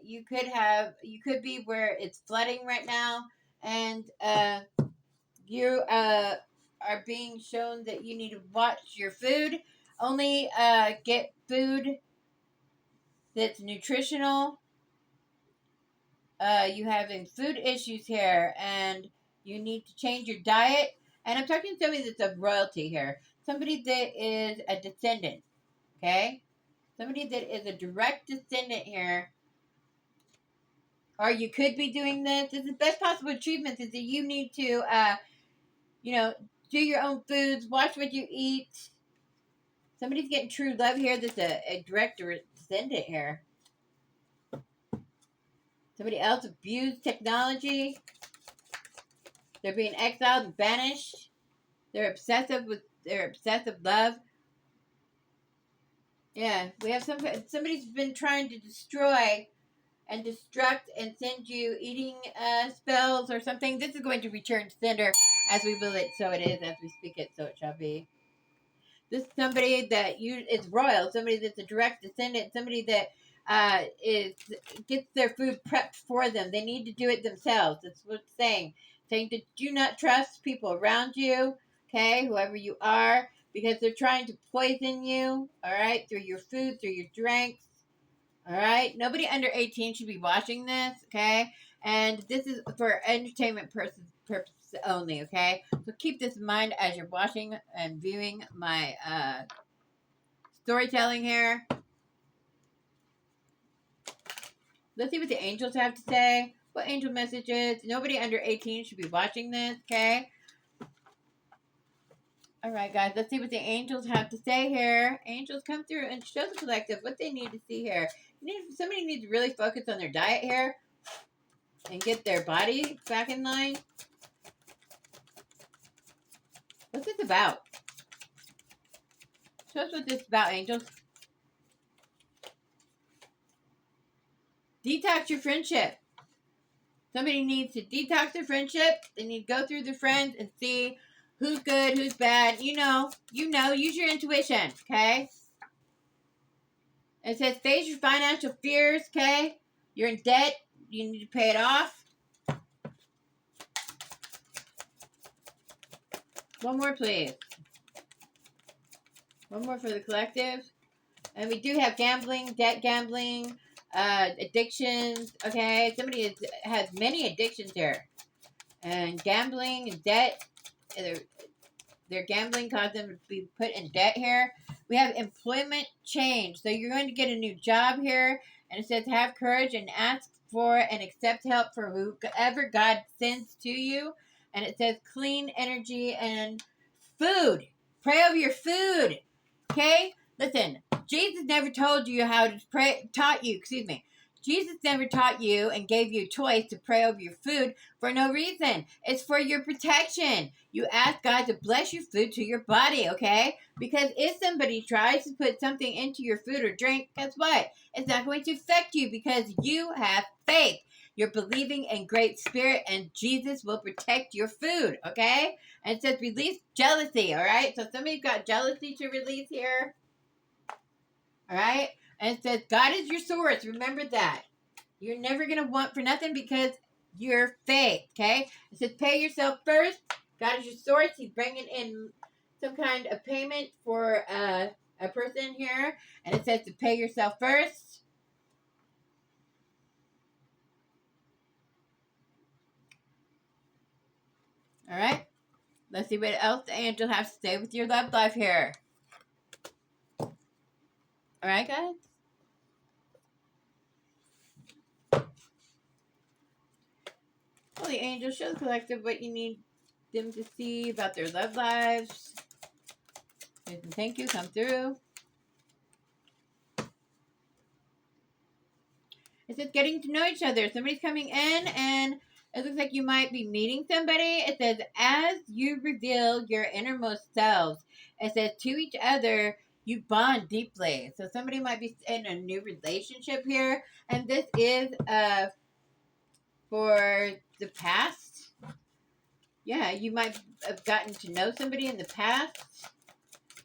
you could be where it's flooding right now, and you are being shown that you need to watch your food. Only get food that's nutritional. You having food issues here, and you need to change your diet. And I'm talking to somebody that's of royalty here, somebody that is a descendant. Okay, somebody that is a direct descendant here, or you could be doing this. This is the best possible achievement. Is that you need to, do your own foods, watch what you eat. Somebody's getting true love here. That's a direct descendant here. Somebody else abused technology. They're being exiled and banished. They're obsessive with their obsessive love. Yeah, we have somebody's been trying to destroy and destruct and send you eating spells or something. This is going to return to sender as we will it, so it is. As we speak it, so it shall be. This is somebody that is royal. Somebody that's a direct descendant. Somebody that gets their food prepped for them. They need to do it themselves. That's what it's saying. Saying that do not trust people around you. Okay, whoever you are, because they're trying to poison you. All right, through your food, through your drinks. All right, nobody under 18 should be watching this. Okay, and this is for entertainment purposes only. Okay, so keep this in mind as you're watching and viewing my storytelling here. Let's see what the angels have to say. What angel messages? Nobody under 18 should be watching this, okay? All right, guys, let's see what the angels have to say here. Angels, come through and show the collective what they need to see here. Somebody needs to really focus on their diet here and get their body back in line. What's this about? Show us what this is about, angels. Detox your friendship. Somebody needs to detox their friendship. They need to go through their friends and see who's good, who's bad. You know, use your intuition, okay? It says face your financial fears, okay? You're in debt. You need to pay it off. One more, please. One more for the collective. And we do have gambling, debt gambling, addictions, okay? Somebody has many addictions here. And gambling and debt, their gambling caused them to be put in debt here. We have employment change. So you're going to get a new job here. And it says, have courage and ask for and accept help for whoever God sends to you. And it says clean energy and food. Pray over your food. Okay? Listen, Jesus never told you how to pray, Jesus never taught you and gave you a choice to pray over your food for no reason. It's for your protection. You ask God to bless your food to your body, okay? Because if somebody tries to put something into your food or drink, guess what? It's not going to affect you because you have faith. You're believing in great spirit and Jesus will protect your food, okay? And it says release jealousy, all right? So somebody's got jealousy to release here, all right? And it says God is your source. Remember that. You're never going to want for nothing because you're faith, okay? It says pay yourself first. God is your source. He's bringing in some kind of payment for a person here. And it says to pay yourself first. All right? Let's see what else the angel has to say with your love life here. All right, guys? Well, the angel shows collective what you need them to see about their love lives. Thank you. Come through. It says getting to know each other. Somebody's coming in and it looks like you might be meeting somebody. It says, as you reveal your innermost selves, it says to each other, you bond deeply. So somebody might be in a new relationship here. And this is for the past. Yeah, you might have gotten to know somebody in the past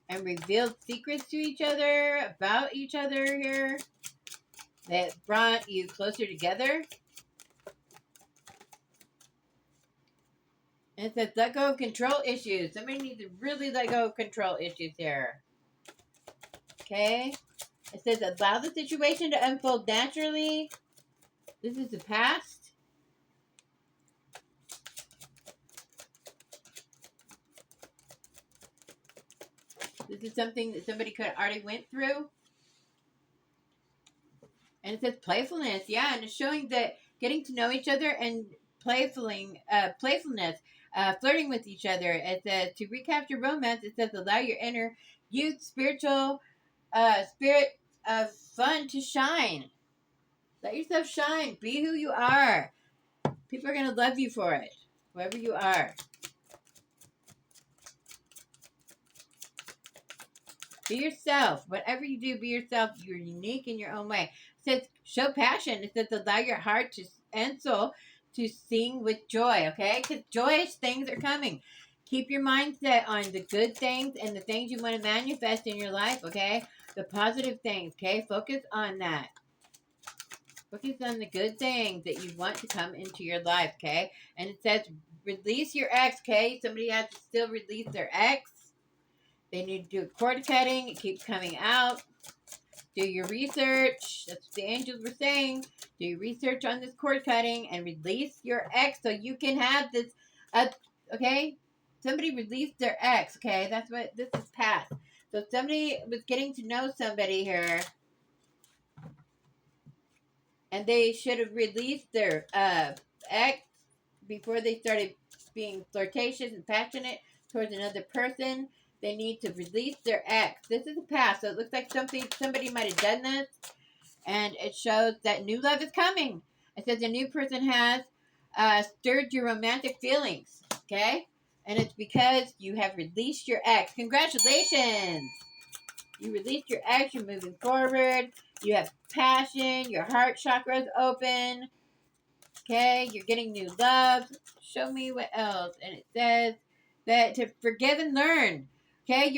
and revealed secrets to each other, about each other here, that brought you closer together. And it says, let go of control issues. Somebody needs to really let go of control issues here. Okay? It says, allow the situation to unfold naturally. This is the past. This is something that somebody could have already went through. And it says playfulness. Yeah, and it's showing that getting to know each other and playfulness, flirting with each other. It says to recapture romance. It says allow your inner youth, spirit of fun to shine. Let yourself shine. Be who you are. People are gonna love you for it, whoever you are. Be yourself. Whatever you do, be yourself. You're unique in your own way. It says show passion. It says allow your heart and soul to sing with joy, okay? Because joyous things are coming. Keep your mindset on the good things and the things you want to manifest in your life, okay? The positive things, okay? Focus on that. Focus on the good things that you want to come into your life, okay? And it says release your ex, okay? Somebody has to still release their ex. They need to do cord cutting. It keeps coming out. Do your research. That's what the angels were saying. Do your research on this cord cutting and release your ex so you can have this. Okay? Somebody released their ex. Okay? That's what this is past. So somebody was getting to know somebody here. And they should have released their ex before they started being flirtatious and passionate towards another person. They need to release their ex. This is the past, so it looks like somebody might have done this, and it shows that new love is coming. It says a new person has stirred your romantic feelings, okay? And it's because you have released your ex. Congratulations! You released your ex, you're moving forward, you have passion, your heart chakra is open, okay? You're getting new love. Show me what else. And it says that to forgive and learn. Okay,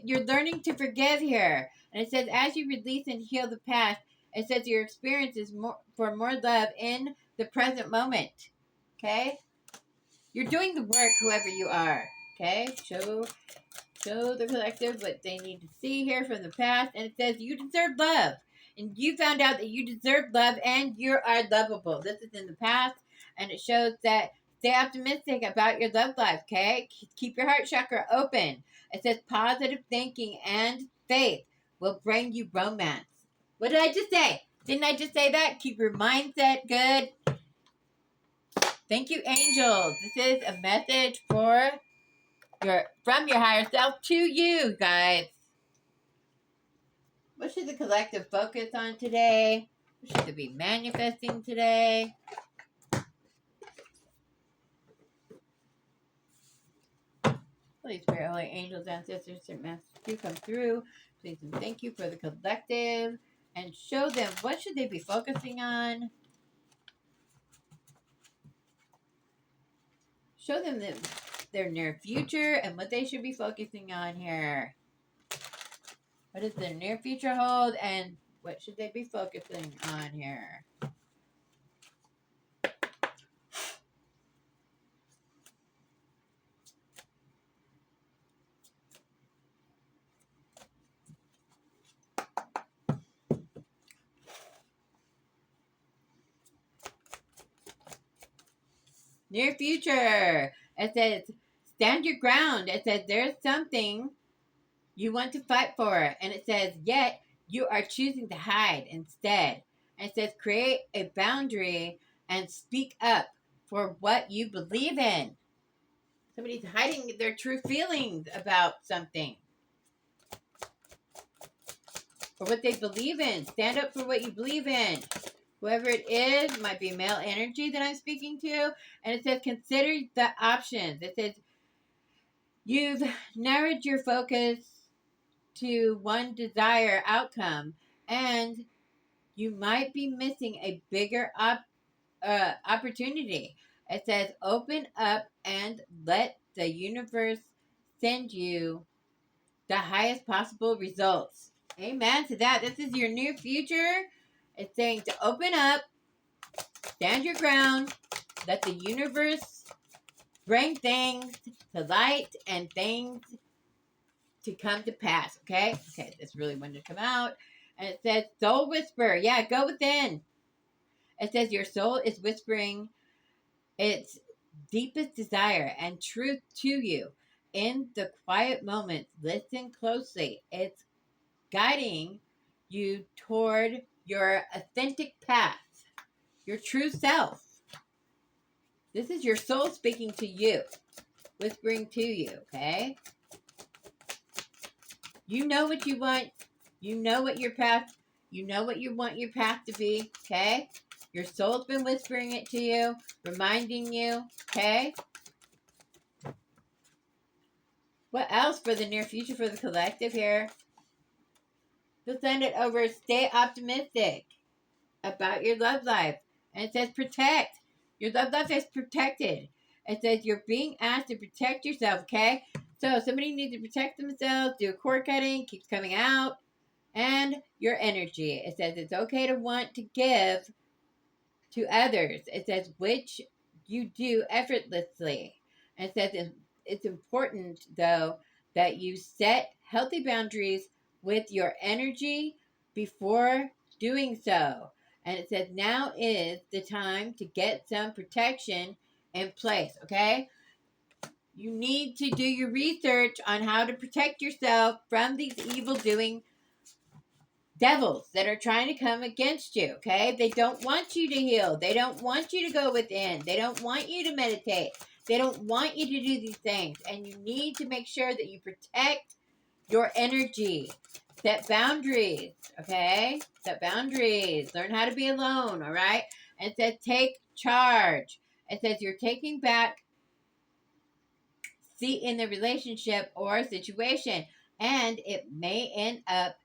you're learning to forgive here. And it says as you release and heal the past, it says your experience is for more love in the present moment. Okay? You're doing the work, whoever you are. Okay? Show the collective what they need to see here from the past. And it says you deserve love. And you found out that you deserve love and you are lovable. This is in the past. And it shows that stay optimistic about your love life, okay? Keep your heart chakra open. It says positive thinking and faith will bring you romance. What did I just say? Didn't I just say that? Keep your mindset good. Thank you, angels. This is a message from your higher self to you, guys. What should the collective focus on today? What should it be manifesting today? Holy Spirit, Holy Angels, Ancestors, and Masters, do come through. Please and thank you for the collective. And show them what should they be focusing on. Show them their near future and what they should be focusing on here. What does their near future hold and what should they be focusing on here? Near future. It says, stand your ground. It says, there's something you want to fight for. And it says, yet you are choosing to hide instead. And it says, create a boundary and speak up for what you believe in. Somebody's hiding their true feelings about something. Or what they believe in. Stand up for what you believe in. Whoever it is, might be male energy that I'm speaking to. And it says, consider the options. It says, you've narrowed your focus to one desired outcome. And you might be missing a bigger opportunity. It says, open up and let the universe send you the highest possible results. Amen to that. This is your new future. It's saying to open up, stand your ground, let the universe bring things to light and things to come to pass. Okay? Okay, this really wanted to come out. And it says, soul whisper. Yeah, go within. It says, your soul is whispering its deepest desire and truth to you. In the quiet moments, listen closely. It's guiding you toward your authentic path, your true self. This is your soul speaking to you, whispering to you, okay? You know what you want. You know what your path, you know what you want your path to be, okay? Your soul's been whispering it to you, reminding you, okay? What else for the near future for the collective here? You'll send it over. Stay optimistic about your love life. And it says protect. Your love life is protected. It says you're being asked to protect yourself, okay? So somebody needs to protect themselves, do a cord cutting, keeps coming out. And your energy. It says it's okay to want to give to others. It says which you do effortlessly. And it says it's important, though, that you set healthy boundaries with your energy before doing so. And it says now is the time to get some protection in place, okay? You need to do your research on how to protect yourself from these evil doing devils that are trying to come against you, okay? They don't want you to heal. They don't want you to go within. They don't want you to meditate. They don't want you to do these things. And you need to make sure that you protect your energy. Set boundaries, okay? Set boundaries. Learn how to be alone, all right? And it says take charge. It says you're taking back seat in the relationship or situation. And it may end up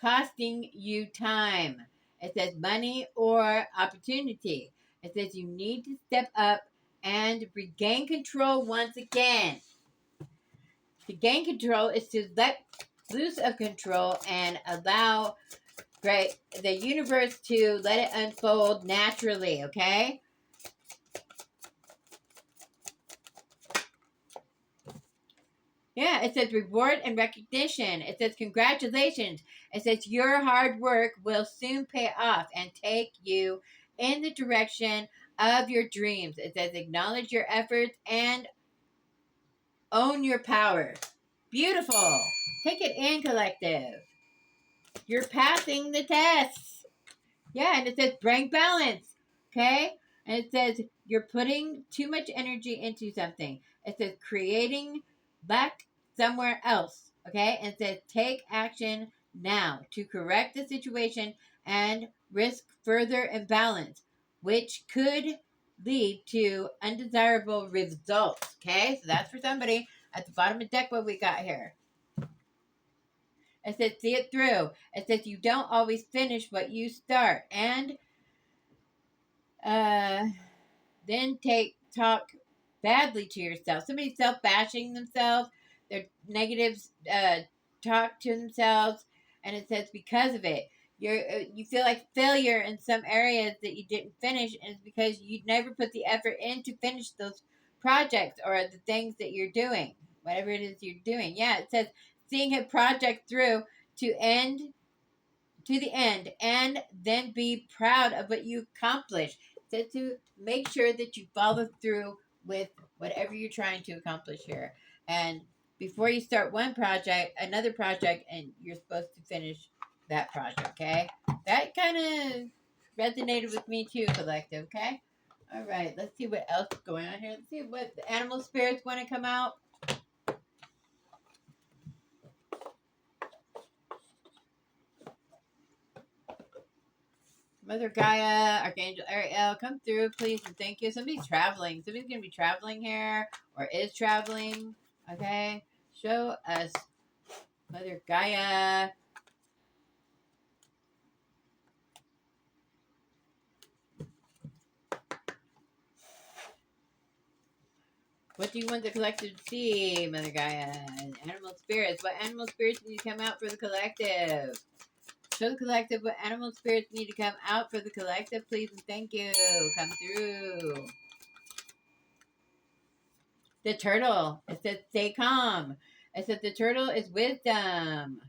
costing you time. It says money or opportunity. It says you need to step up and regain control once again. To gain control is to let loose of control and allow the universe to let it unfold naturally, okay? Yeah, it says reward and recognition. It says congratulations. It says your hard work will soon pay off and take you in the direction of your dreams. It says acknowledge your efforts and own your power. Beautiful. Take it in, collective. You're passing the test. Yeah, and it says bring balance. Okay? And it says you're putting too much energy into something. It says creating lack somewhere else. Okay? And it says take action now to correct the situation and risk further imbalance, which could lead to undesirable results. Okay? So that's for somebody at the bottom of the deck what we got here. It says see it through. It says you don't always finish what you start. And then talk badly to yourself. Somebody self-bashing themselves, their negatives talk to themselves, and it says because of it, you feel like failure in some areas that you didn't finish, and it's because you never put the effort in to finish those projects or the things that you're doing, whatever it is you're doing. Yeah, it says seeing a project through to the end and then be proud of what you accomplished. So to make sure that you follow through with whatever you're trying to accomplish here. And before you start another project, and you're supposed to finish that project, okay? That kind of resonated with me too, collective, okay? All right, let's see what else is going on here. Let's see what the animal spirits want to come out. Mother Gaia, Archangel Ariel, come through, please, and thank you. Somebody's traveling. Somebody's going to be traveling here or is traveling. Okay? Show us Mother Gaia. What do you want the collective to see, Mother Gaia? Animal spirits. What animal spirits need to come out for the collective? Show the collective what animal spirits need to come out for the collective, please, and thank you. Come through. The turtle. It says stay calm. It says the turtle is wisdom.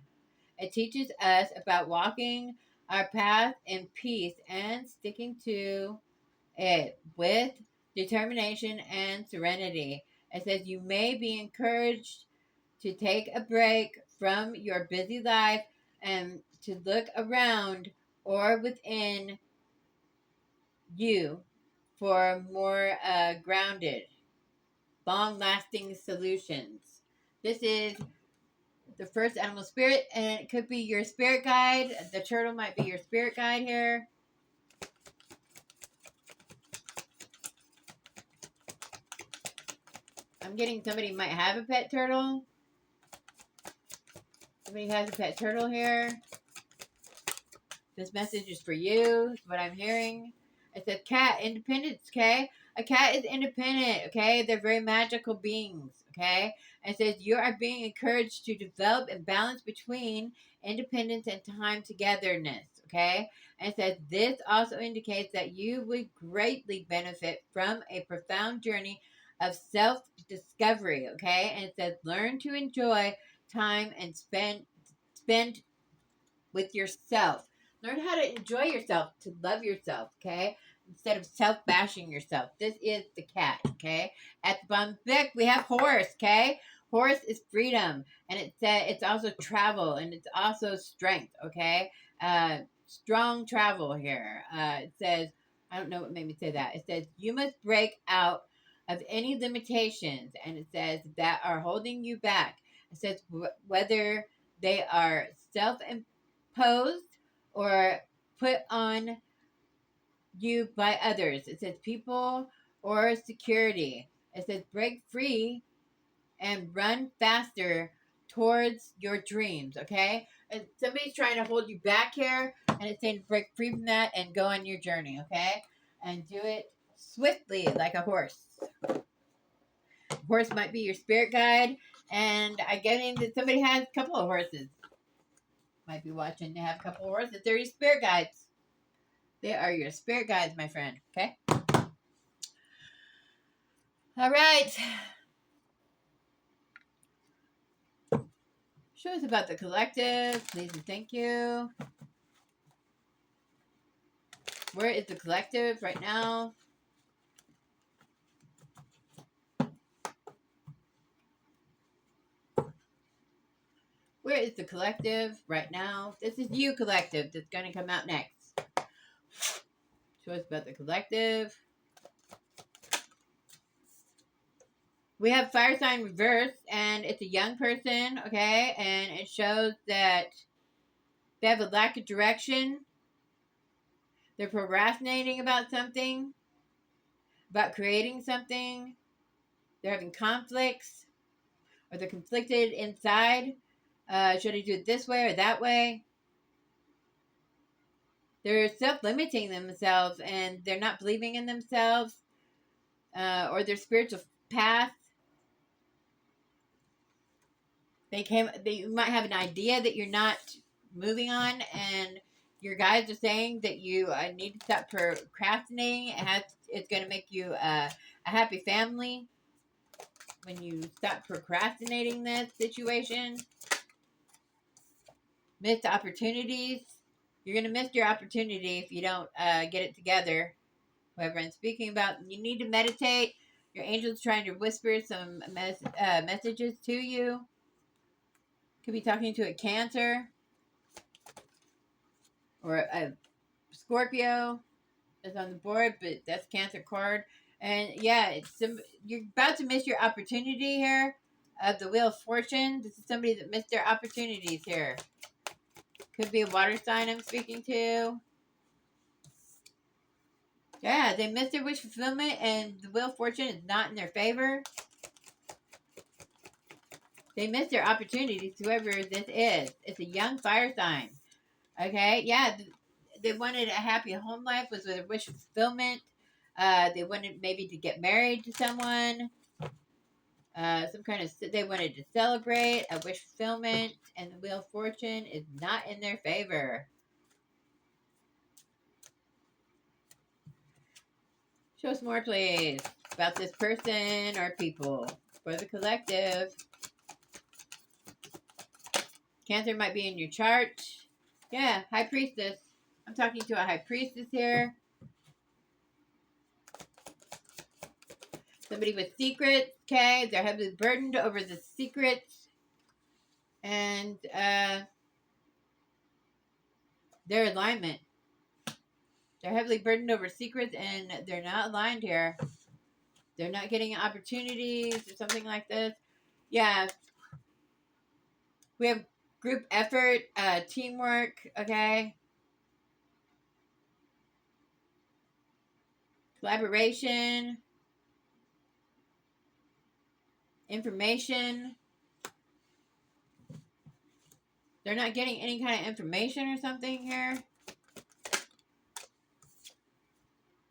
It teaches us about walking our path in peace and sticking to it with determination and serenity. It says you may be encouraged to take a break from your busy life and to look around or within you for more grounded, long lasting solutions. This is the first animal spirit, and it could be your spirit guide. The turtle might be your spirit guide here. I'm getting somebody might have a pet turtle. Somebody has a pet turtle here. This message is for you. Is what I'm hearing. It says cat, independence, okay? A cat is independent, okay? They're very magical beings, okay? And it says you are being encouraged to develop a balance between independence and time togetherness, okay? And it says this also indicates that you would greatly benefit from a profound journey of self-discovery, okay? And it says learn to enjoy time and spend with yourself. Learn how to enjoy yourself, to love yourself, okay? Instead of self-bashing yourself. This is the cat, okay? At the bottom of the deck, we have horse, okay? Horse is freedom, and it's also travel, and it's also strength, okay? Strong travel here. It says, I don't know what made me say that. It says, you must break out of any limitations, and it says, that are holding you back. It says, whether they are self-imposed or put on you by others. It says people or security. It says break free and run faster towards your dreams, okay? And somebody's trying to hold you back here, and it's saying break free from that and go on your journey, okay? And do it swiftly like a horse. Horse might be your spirit guide, and I get in that somebody has a couple of horses. Might be watching, they have a couple of horses. They're your spirit guides. They are your spirit guides, my friend, okay? All right. Show us about the collective, please and thank you. Where is the collective right now? is the collective right now. This is you, collective, that's going to come out next. Show us about the collective. We have fire sign reverse, and it's a young person, okay? And it shows that they have a lack of direction. They're procrastinating about something, about creating something. They're having conflicts, or they're conflicted inside. Should I do it this way or that way? They're self-limiting themselves, and they're not believing in themselves, or their spiritual path. They might have an idea that you're not moving on, and your guides are saying that you need to stop procrastinating. It's going to make you a happy family when you stop procrastinating this situation. Missed opportunities. You're going to miss your opportunity if you don't get it together. Whoever I'm speaking about, you need to meditate. Your angel's trying to whisper some messages to you. Could be talking to a Cancer or a Scorpio is on the board, but that's Cancer card. And yeah, you're about to miss your opportunity here of the Wheel of Fortune. This is somebody that missed their opportunities here. Could be a water sign I'm speaking to. Yeah, they missed their wish fulfillment, and the Wheel of Fortune is not in their favor. They missed their opportunities, whoever this is. It's a young fire sign. Okay, yeah, they wanted a happy home life, was with a wish fulfillment. They wanted maybe to get married to someone. They wanted to celebrate a wish fulfillment, and the Wheel of Fortune is not in their favor. Show us more, please, about this person or people for the collective. Cancer might be in your chart. Yeah, High Priestess. I'm talking to a High Priestess here. Somebody with secrets, okay? They're heavily burdened over the secrets. And their alignment. They're heavily burdened over secrets, and they're not aligned here. They're not getting opportunities or something like this. Yeah. We have group effort, teamwork, okay? Collaboration. Information. They're not getting any kind of information or something here.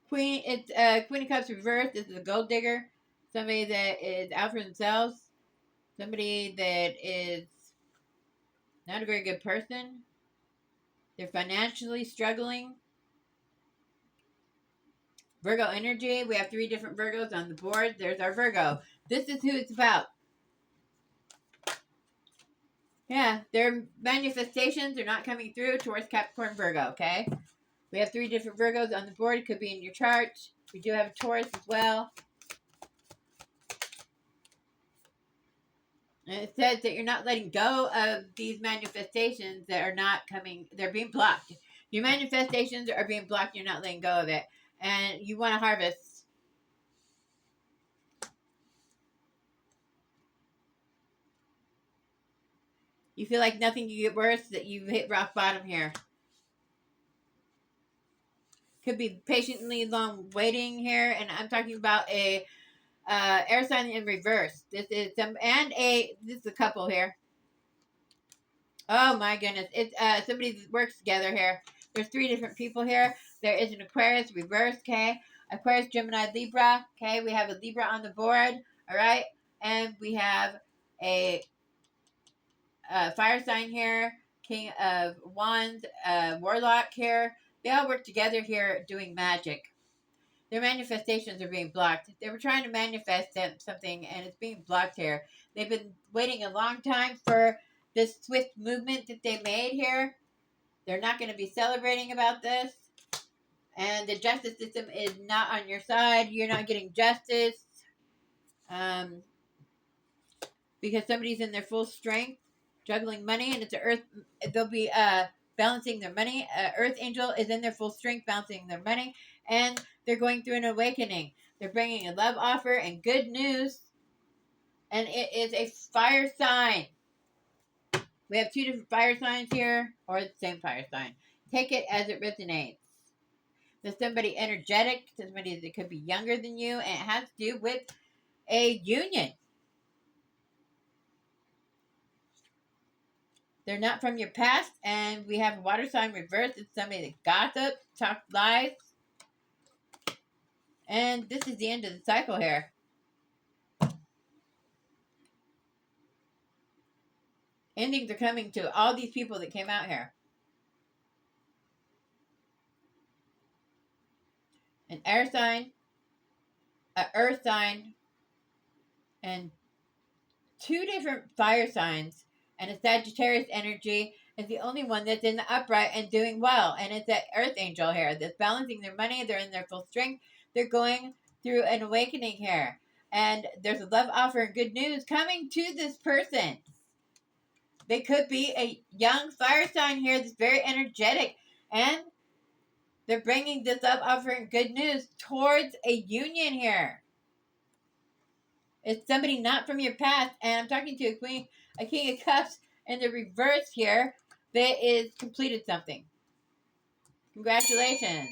Queen of Cups reversed. This is a gold digger. Somebody that is out for themselves. Somebody that is not a very good person. They're financially struggling. Virgo energy. We have 3 different Virgos on the board. There's our Virgo. This is who it's about. Yeah, their manifestations are not coming through towards Capricorn Virgo, okay? We have 3 different Virgos on the board. It could be in your chart. We do have a Taurus as well. And it says that you're not letting go of these manifestations that are not coming. They're being blocked. Your manifestations are being blocked. You're not letting go of it. And you want to harvest. You feel like nothing can get worse, that you've hit rock bottom here. Could be patiently long waiting here. And I'm talking about a air sign in reverse. This is a couple here. Oh my goodness. It's somebody that works together here. There's 3 different people here. There is an Aquarius reverse, okay? Aquarius, Gemini, Libra, okay? We have a Libra on the board, all right? And we have a fire sign here, King of Wands, Warlock here. They all work together here doing magic. Their manifestations are being blocked. They were trying to manifest something, and it's being blocked here. They've been waiting a long time for this swift movement that they made here. They're not going to be celebrating about this. And the justice system is not on your side. You're not getting justice. Because somebody's in their full strength. juggling money, and it's an earth. They'll be balancing their money. Earth angel is in their full strength, balancing their money, and they're going through an awakening. They're bringing a love offer and good news, and it is a fire sign. We have 2 different fire signs here, or the same fire sign. Take it as it resonates. There's somebody energetic, somebody that could be younger than you, and it has to do with a union. They're not from your past, and we have a water sign reverse. It's somebody that gossips, talks lies. And this is the end of the cycle here. Endings are coming to all these people that came out here. An air sign, an earth sign, and 2 different fire signs, and a Sagittarius energy is the only one that's in the upright and doing well. And it's that earth angel here that's balancing their money. They're in their full strength. They're going through an awakening here. And there's a love offer and good news coming to this person. They could be a young fire sign here that's very energetic. And they're bringing this love offer and good news towards a union here. It's somebody not from your past. And I'm talking to a king of cups in the reverse here that is completed something. Congratulations.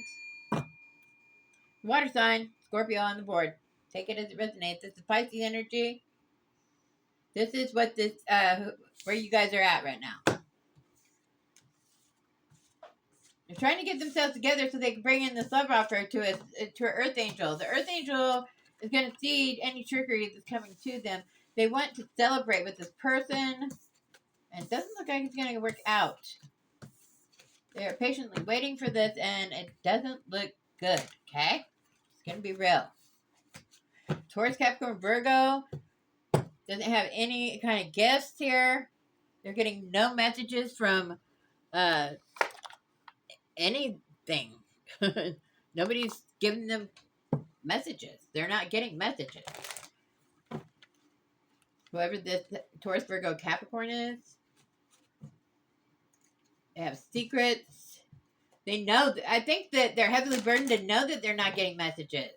Water sign, Scorpio on the board. Take it as it resonates. This is Pisces energy. This is what this, where you guys are at right now. They're trying to get themselves together so they can bring in this love offer to an earth angel. The earth angel is going to see any trickery that's coming to them. They want to celebrate with this person, and it doesn't look like it's going to work out. They're patiently waiting for this, and it doesn't look good, okay? It's going to be real. Taurus, Capricorn, Virgo doesn't have any kind of gifts here. They're getting no messages from anything. Nobody's giving them messages. They're not getting messages. Whoever this Taurus, Virgo, Capricorn is, they have secrets. They know. I think that they're heavily burdened to know that they're not getting messages.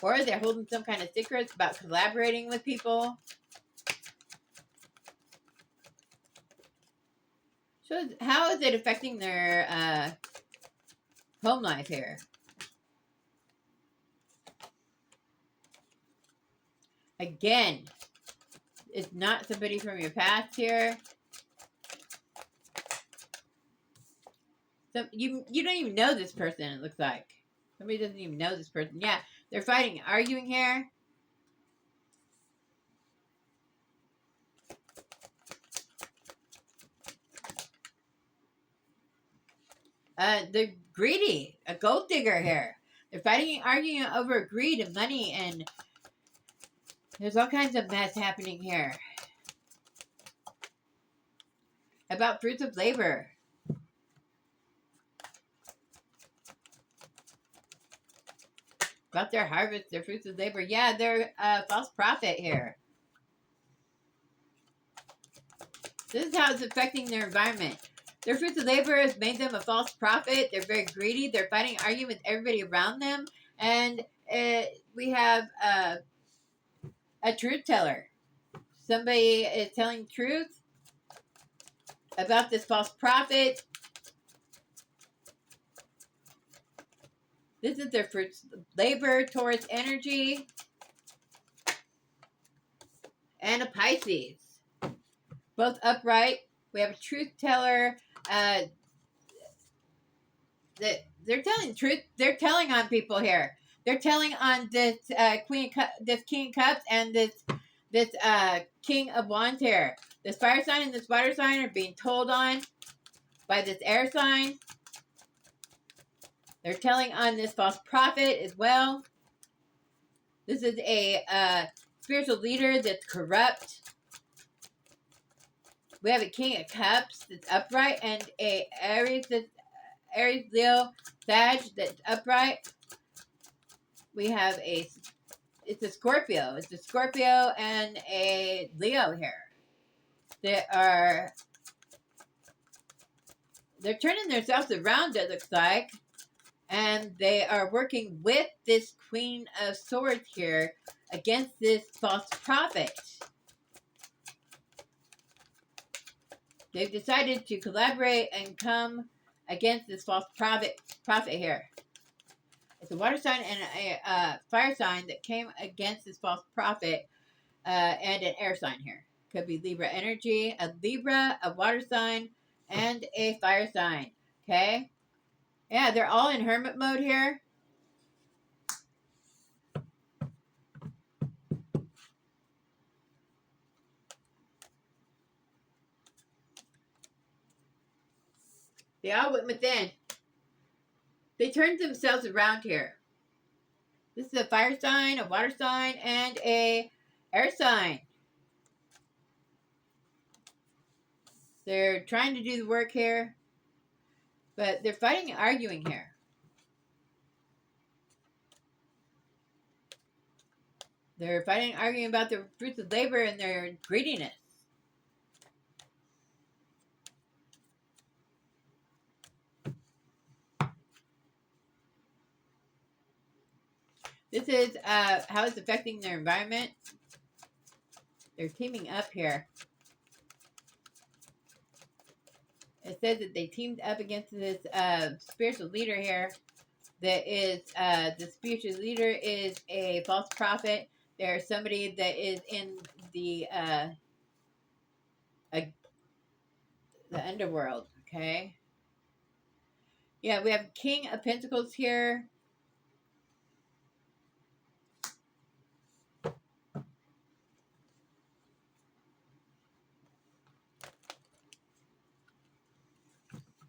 Or they're holding some kind of secrets about collaborating with people. So how is it affecting their home life here? Again, it's not somebody from your past here. So you don't even know this person, it looks like. Somebody doesn't even know this person. Yeah, they're fighting, arguing here. They're greedy. A gold digger here. They're fighting and arguing over greed and money, and there's all kinds of mess happening here. About fruits of labor. About their harvest, their fruits of labor. Yeah, they're a false prophet here. This is how it's affecting their environment. Their fruits of labor has made them a false prophet. They're very greedy. They're fighting, arguing with everybody around them. And we have a truth teller. Somebody is telling truth about this false prophet. This is their fruits of labor, Taurus energy, and a Pisces. Both upright. We have a truth teller. They're telling truth. They're telling on people here. They're telling on this this King of Cups, and this King of Wands here. This fire sign and this water sign are being told on by this air sign. They're telling on this false prophet as well. This is a spiritual leader that's corrupt. We have a King of Cups that's upright, and a Aries, Leo, Sag that's upright. We have a it's a Scorpio. It's a Scorpio and a Leo here. They're turning themselves around, it looks like. And they are working with this Queen of Swords here against this false prophet. They've decided to collaborate and come against this false prophet here. It's a water sign and a fire sign that came against this false prophet, and an air sign here. Could be Libra energy, a Libra, a water sign, and a fire sign. Okay? Yeah, they're all in hermit mode here. They all went within. They turned themselves around here. This is a fire sign, a water sign, and a air sign. They're trying to do the work here, but they're fighting and arguing here. They're fighting and arguing about the fruits of labor and their greediness. This is how it's affecting their environment. They're teaming up here. It says that they teamed up against this spiritual leader here. That is, the spiritual leader is a false prophet. There's somebody that is in the underworld. Okay. Yeah, we have King of Pentacles here.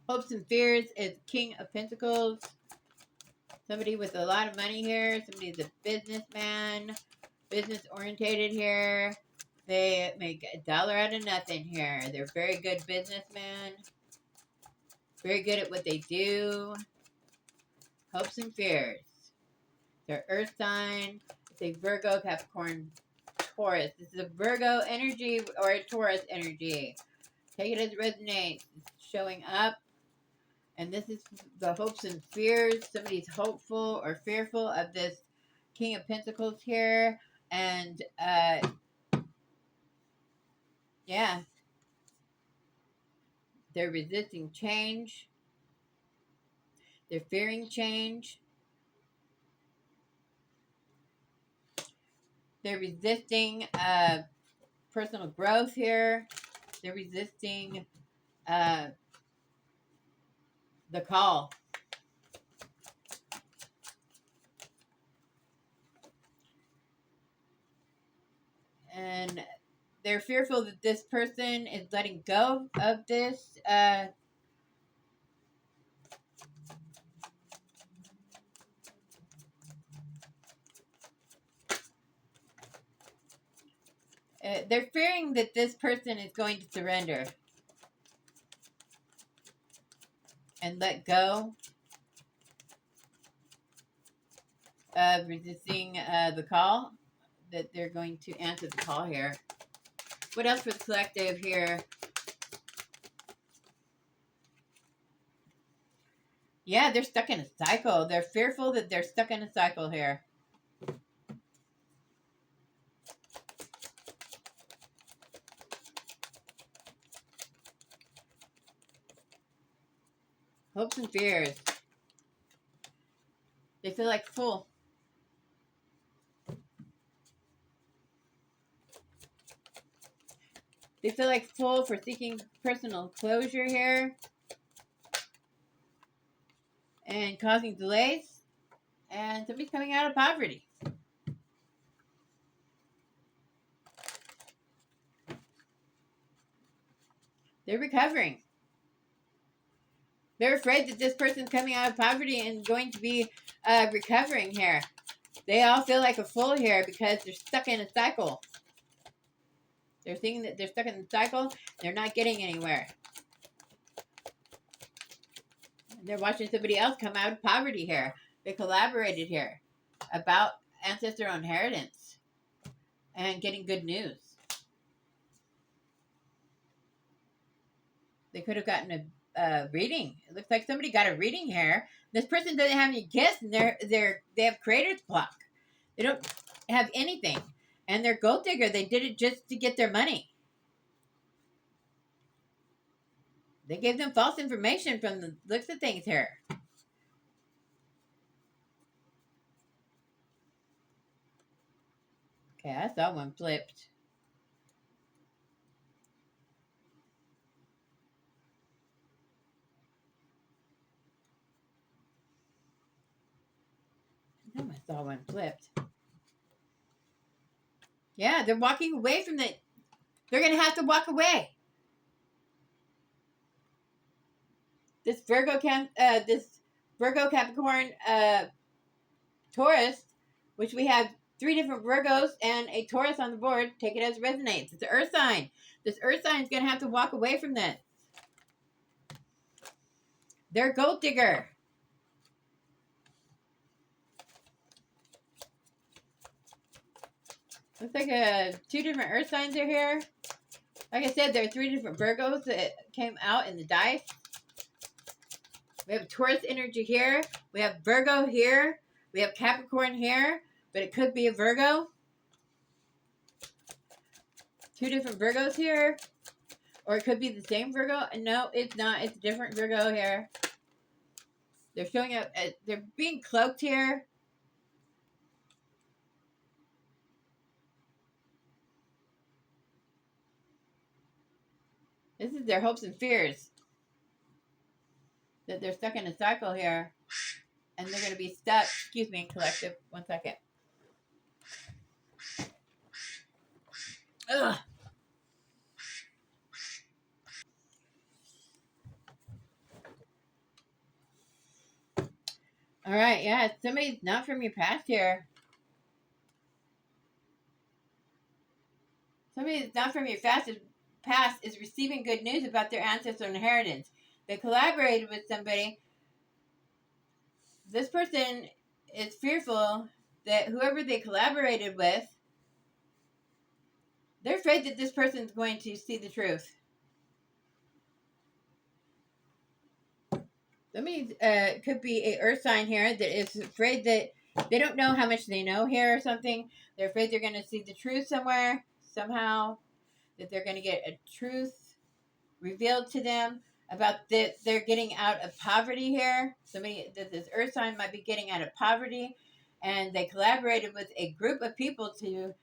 Hopes and Fears is King of Pentacles. Somebody with a lot of money here. Somebody's a businessman. Business orientated here. They make $1 out of nothing here. They're very good businessmen. Very good at what they do. Hopes and Fears. They're Earth sign. It's a Virgo, Capricorn, Taurus. This is a Virgo energy or a Taurus energy. Take it as it resonates. It's showing up. And this is the hopes and fears. Somebody's hopeful or fearful of this King of Pentacles here. And, yeah. They're resisting change. They're fearing change. They're resisting personal growth here. They're resisting the call. And they're fearful that this person is letting go of this they're fearing that this person is going to surrender and let go of resisting the call, that they're going to answer the call here. What else for the collective here? Yeah, they're stuck in a cycle. They're fearful that they're stuck in a cycle here. Hopes and fears. They feel like full. They feel like full for seeking personal closure here. And causing delays. And somebody's coming out of poverty. They're recovering. They're afraid that this person's coming out of poverty and going to be recovering here. They all feel like a fool here because they're stuck in a cycle. They're thinking that they're stuck in the cycle. They're not getting anywhere. They're watching somebody else come out of poverty here. They collaborated here about ancestral inheritance and getting good news. They could have gotten a reading. It looks like somebody got a reading here. This person doesn't have any gifts, and they have creator's block. They don't have anything, and they're gold digger. They did it just to get their money. They gave them false information from the looks of things here. Okay, I saw one flipped. I saw one flipped. Yeah, they're walking away from it. They're going to have to walk away. This Virgo Capricorn, Taurus, which we have 3 different Virgos and a Taurus on the board. Take it as it resonates. It's an earth sign. This earth sign is going to have to walk away from this. They're gold digger. Looks like 2 different earth signs are here. Like I said, there are 3 different Virgos that came out in the dice. We have Taurus energy here. We have Virgo here. We have Capricorn here, but it could be a Virgo. 2 different Virgos here. Or it could be the same Virgo. No, it's not. It's a different Virgo here. They're showing up. They're being cloaked here. This is their hopes and fears. That they're stuck in a cycle here. And they're going to be stuck. Excuse me, collective. 1 second. Ugh. All right, yeah, somebody's not from your past here. Somebody that's not from your past is receiving good news about their ancestral inheritance. They collaborated with somebody. This person is fearful that whoever they collaborated with, they're afraid that this person is going to see the truth. Somebody could be a earth sign here that is afraid that they don't know how much they know here or something. They're afraid they're going to see the truth somewhere, somehow, that they're going to get a truth revealed to them about that they're getting out of poverty here. Somebody, this earth sign might be getting out of poverty, and they collaborated with a group of people to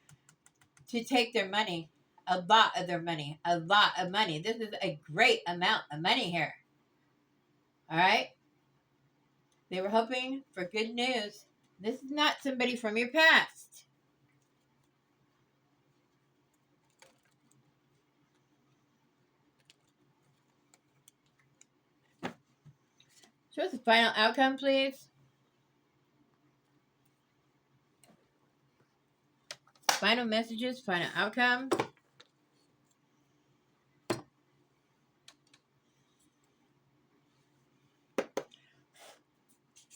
take their money, a lot of their money, a lot of money. This is a great amount of money here. All right? They were hoping for good news. This is not somebody from your past. Show us the final outcome, please. Final messages, final outcome.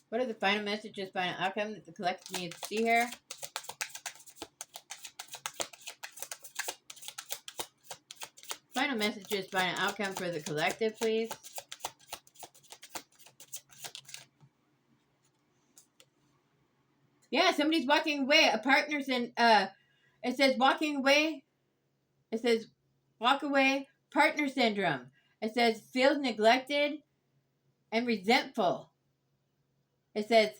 What are the final messages, final outcome that the collective needs to see here? Final messages, final outcome for the collective, please. Yeah, somebody's walking away. A partner's in, it says walking away. It says walk away, partner syndrome. It says feels neglected and resentful. It says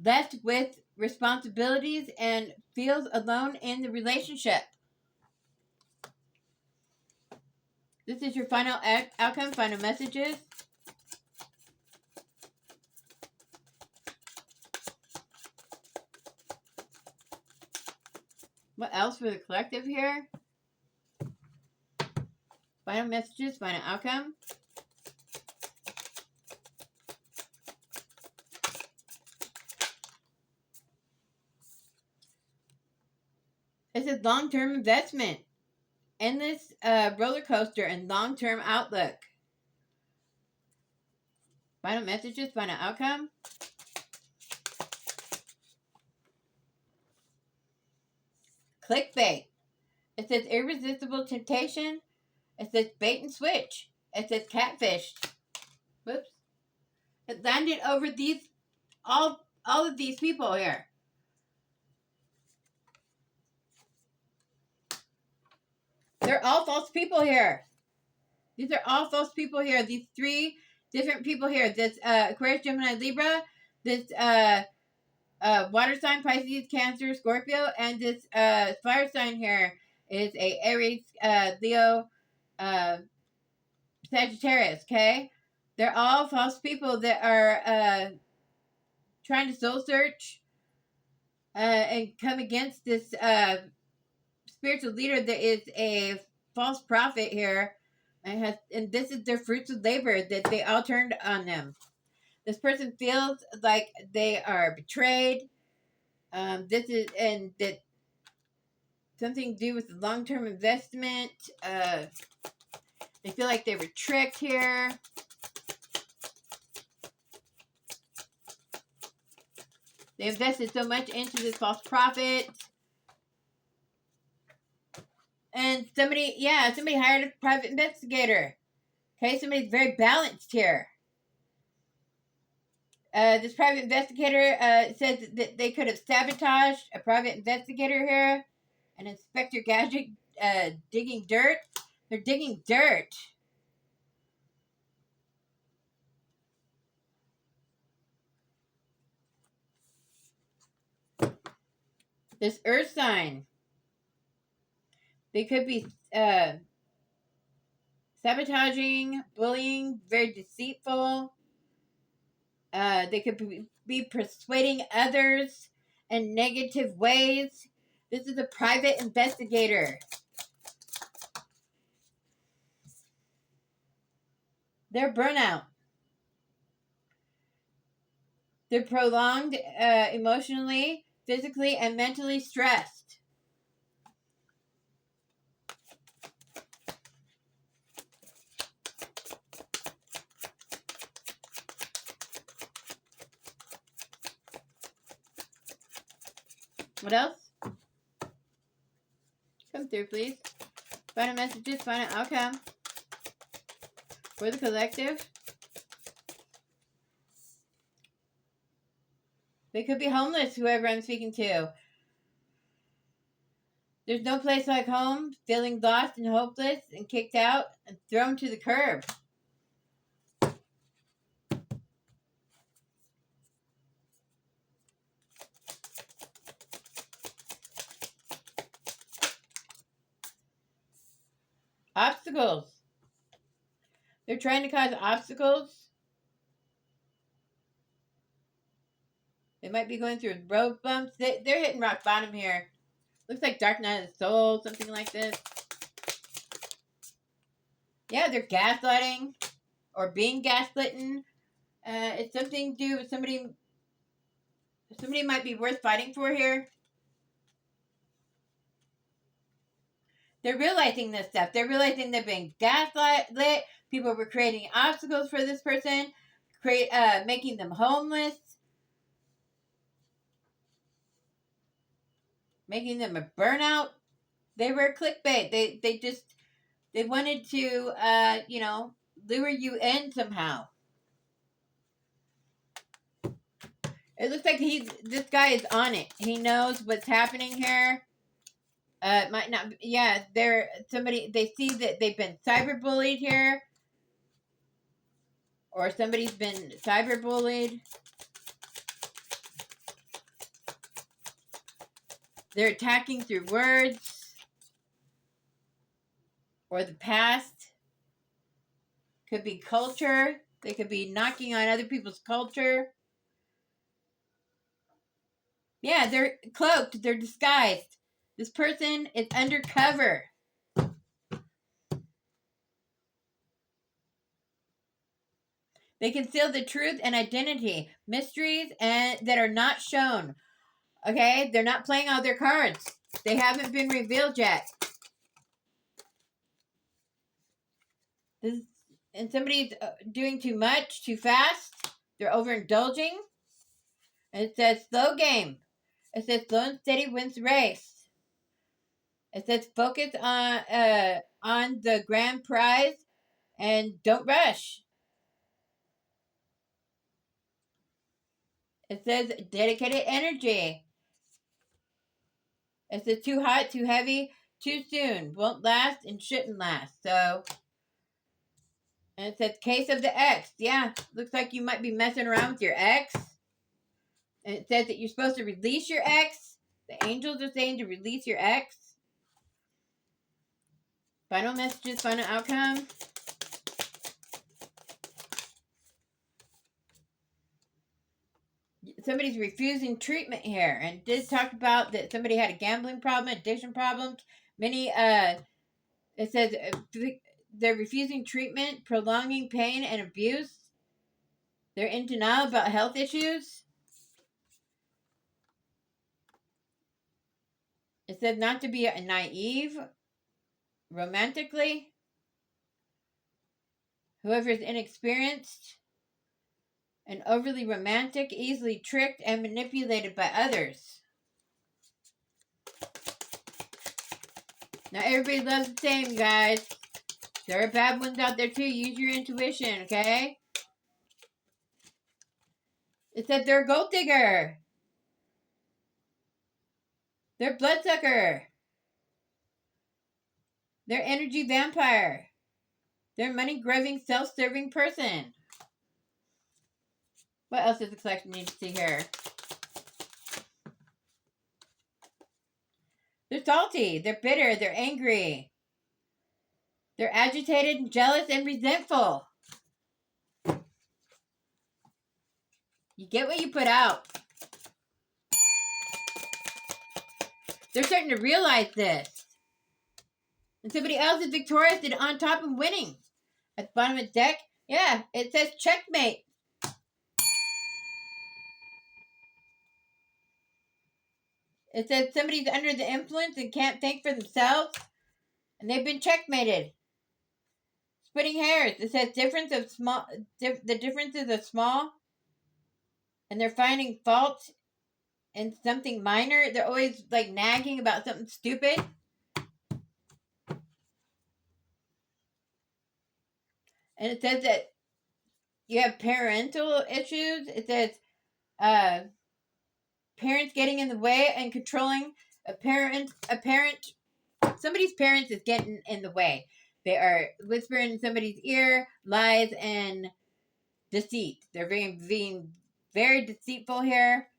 left with responsibilities and feels alone in the relationship. This is your final outcome, final messages. What else for the collective here? Final messages, final outcome. It says long-term investment. Endless roller coaster and long-term outlook. Final messages, final outcome. clickbait. It says irresistible temptation. It says bait and switch. It says catfish. Whoops. It landed over these, all of these people here. They're all false people here. These are all false people here. These 3 different people here. This Aquarius, Gemini, Libra. This water sign, Pisces, Cancer, Scorpio. And this fire sign here is a Aries, Leo, Sagittarius. Okay? They're all false people that are trying to soul search and come against this spiritual leader that is a false prophet here, and this is their fruits of labor that they all turned on them. This person feels like they are betrayed. This is, and that something to do with long-term investment. They feel like they were tricked here. They invested so much into this false prophet. And somebody hired a private investigator. Okay, somebody's very balanced here. This private investigator says that they could have sabotaged a private investigator here. An Inspector Gadget digging dirt. They're digging dirt. This earth sign. They could be sabotaging, bullying, very deceitful. They could be persuading others in negative ways. This is a private investigator. They're burnout. They're prolonged emotionally, physically, and mentally stressed. What else? Come through, please. Final messages, final outcome. For the collective. They could be homeless, whoever I'm speaking to. There's no place like home, feeling lost and hopeless and kicked out and thrown to the curb. Obstacles. They're trying to cause obstacles. They might be going through road bumps. They're hitting rock bottom here. Looks like Dark Night of the Soul, something like this. Yeah, they're gaslighting or being gaslitten. It's something to do with somebody. Somebody might be worth fighting for here. They're realizing this stuff. They're realizing they're being gaslit. People were creating obstacles for this person, making them homeless, making them a burnout. They were clickbait. They wanted to lure you in somehow. It looks like this guy is on it. He knows what's happening here. It might not. Yeah, they see that they've been cyberbullied here, or somebody's been cyberbullied. They're attacking through words or the past. Could be culture. They could be knocking on other people's culture. Yeah, they're cloaked. They're disguised. This person is undercover. They conceal the truth and identity, mysteries that are not shown. Okay? They're not playing all their cards. They haven't been revealed yet. And somebody's doing too much, too fast. They're overindulging. And it says slow game. It says slow and steady wins the race. It says focus on the grand prize and don't rush. It says dedicated energy. It says too hot, too heavy, too soon. Won't last and shouldn't last. So, and it says case of the ex. Yeah, looks like you might be messing around with your ex. And it says that you're supposed to release your ex. The angels are saying to release your ex. Final messages, final outcome. Somebody's refusing treatment here, and did talk about that somebody had a gambling problem, addiction problems. Many it says they're refusing treatment, prolonging pain and abuse. They're in denial about health issues. It said not to be naive romantically. Whoever is inexperienced and overly romantic, easily tricked and manipulated by others. Now everybody loves the same, guys. There are bad ones out there too. Use your intuition, okay? It said they're a gold digger. They're bloodsucker. They're energy vampire. They're money-grubbing, self-serving person. What else does the collection need to see here? They're salty. They're bitter. They're angry. They're agitated and jealous and resentful. You get what you put out. They're starting to realize this. And somebody else is victorious and on top and winning. At the bottom of the deck, yeah, it says checkmate. It says somebody's under the influence and can't think for themselves, and they've been checkmated. Splitting hairs. It says the differences are small, and they're finding fault in something minor. They're always like nagging about something stupid. And it says that you have parental issues. It says parents getting in the way and controlling somebody's parents is getting in the way. They are whispering in somebody's ear lies and deceit. They're being very deceitful here.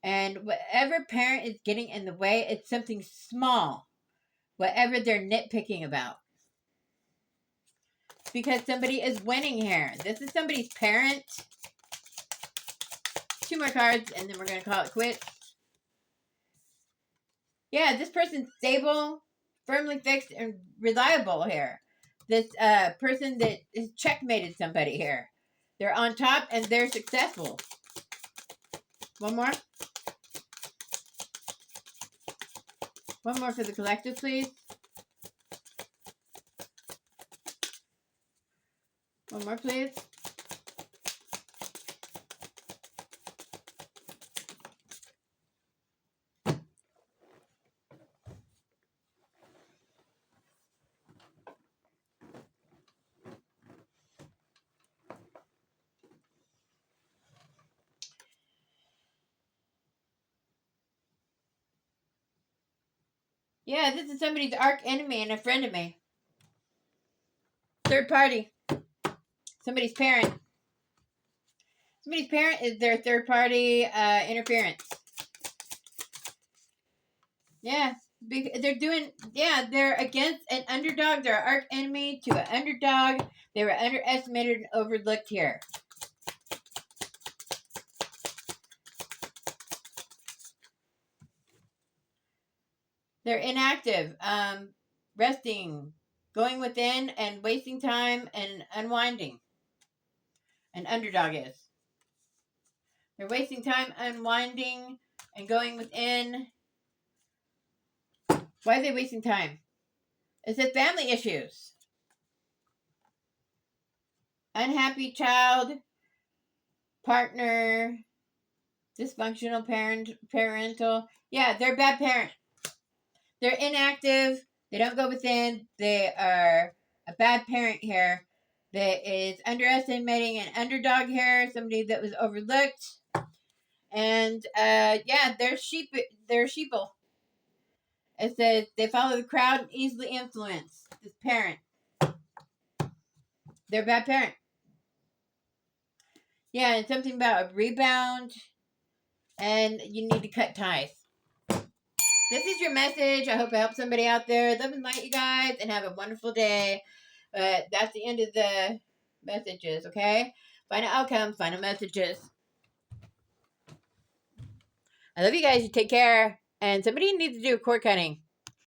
And whatever parent is getting in the way, it's something small. Whatever they're nitpicking about. It's because somebody is winning here. This is somebody's parent. 2 more cards, and then we're going to call it quits. Yeah, this person's stable, firmly fixed, and reliable here. This person that has checkmated somebody here. They're on top, and they're successful. One more. One more for the collective, please. One more, please. Yeah, this is somebody's arch enemy and a friend of me. Third party. Somebody's parent. Somebody's parent is their third party interference. Yeah, they're against an underdog. They're an arch enemy to an underdog. They were underestimated and overlooked here. They're inactive, resting, going within and wasting time and unwinding. An underdog is. They're wasting time unwinding and going within. Why are they wasting time? It says family issues. Unhappy child, partner, dysfunctional parental. Yeah, they're a bad parent. They're inactive. They don't go within. They are a bad parent here that is underestimating an underdog here, somebody that was overlooked. And yeah, they're sheep. They're sheeple. It says they follow the crowd and easily influence this parent. They're a bad parent. Yeah, and something about a rebound, and you need to cut ties. This is your message. I hope it helps somebody out there. Love and light, you guys, and have a wonderful day. But that's the end of the messages, okay? Final outcome, final messages. I love you guys. You take care. And somebody needs to do a cord cutting.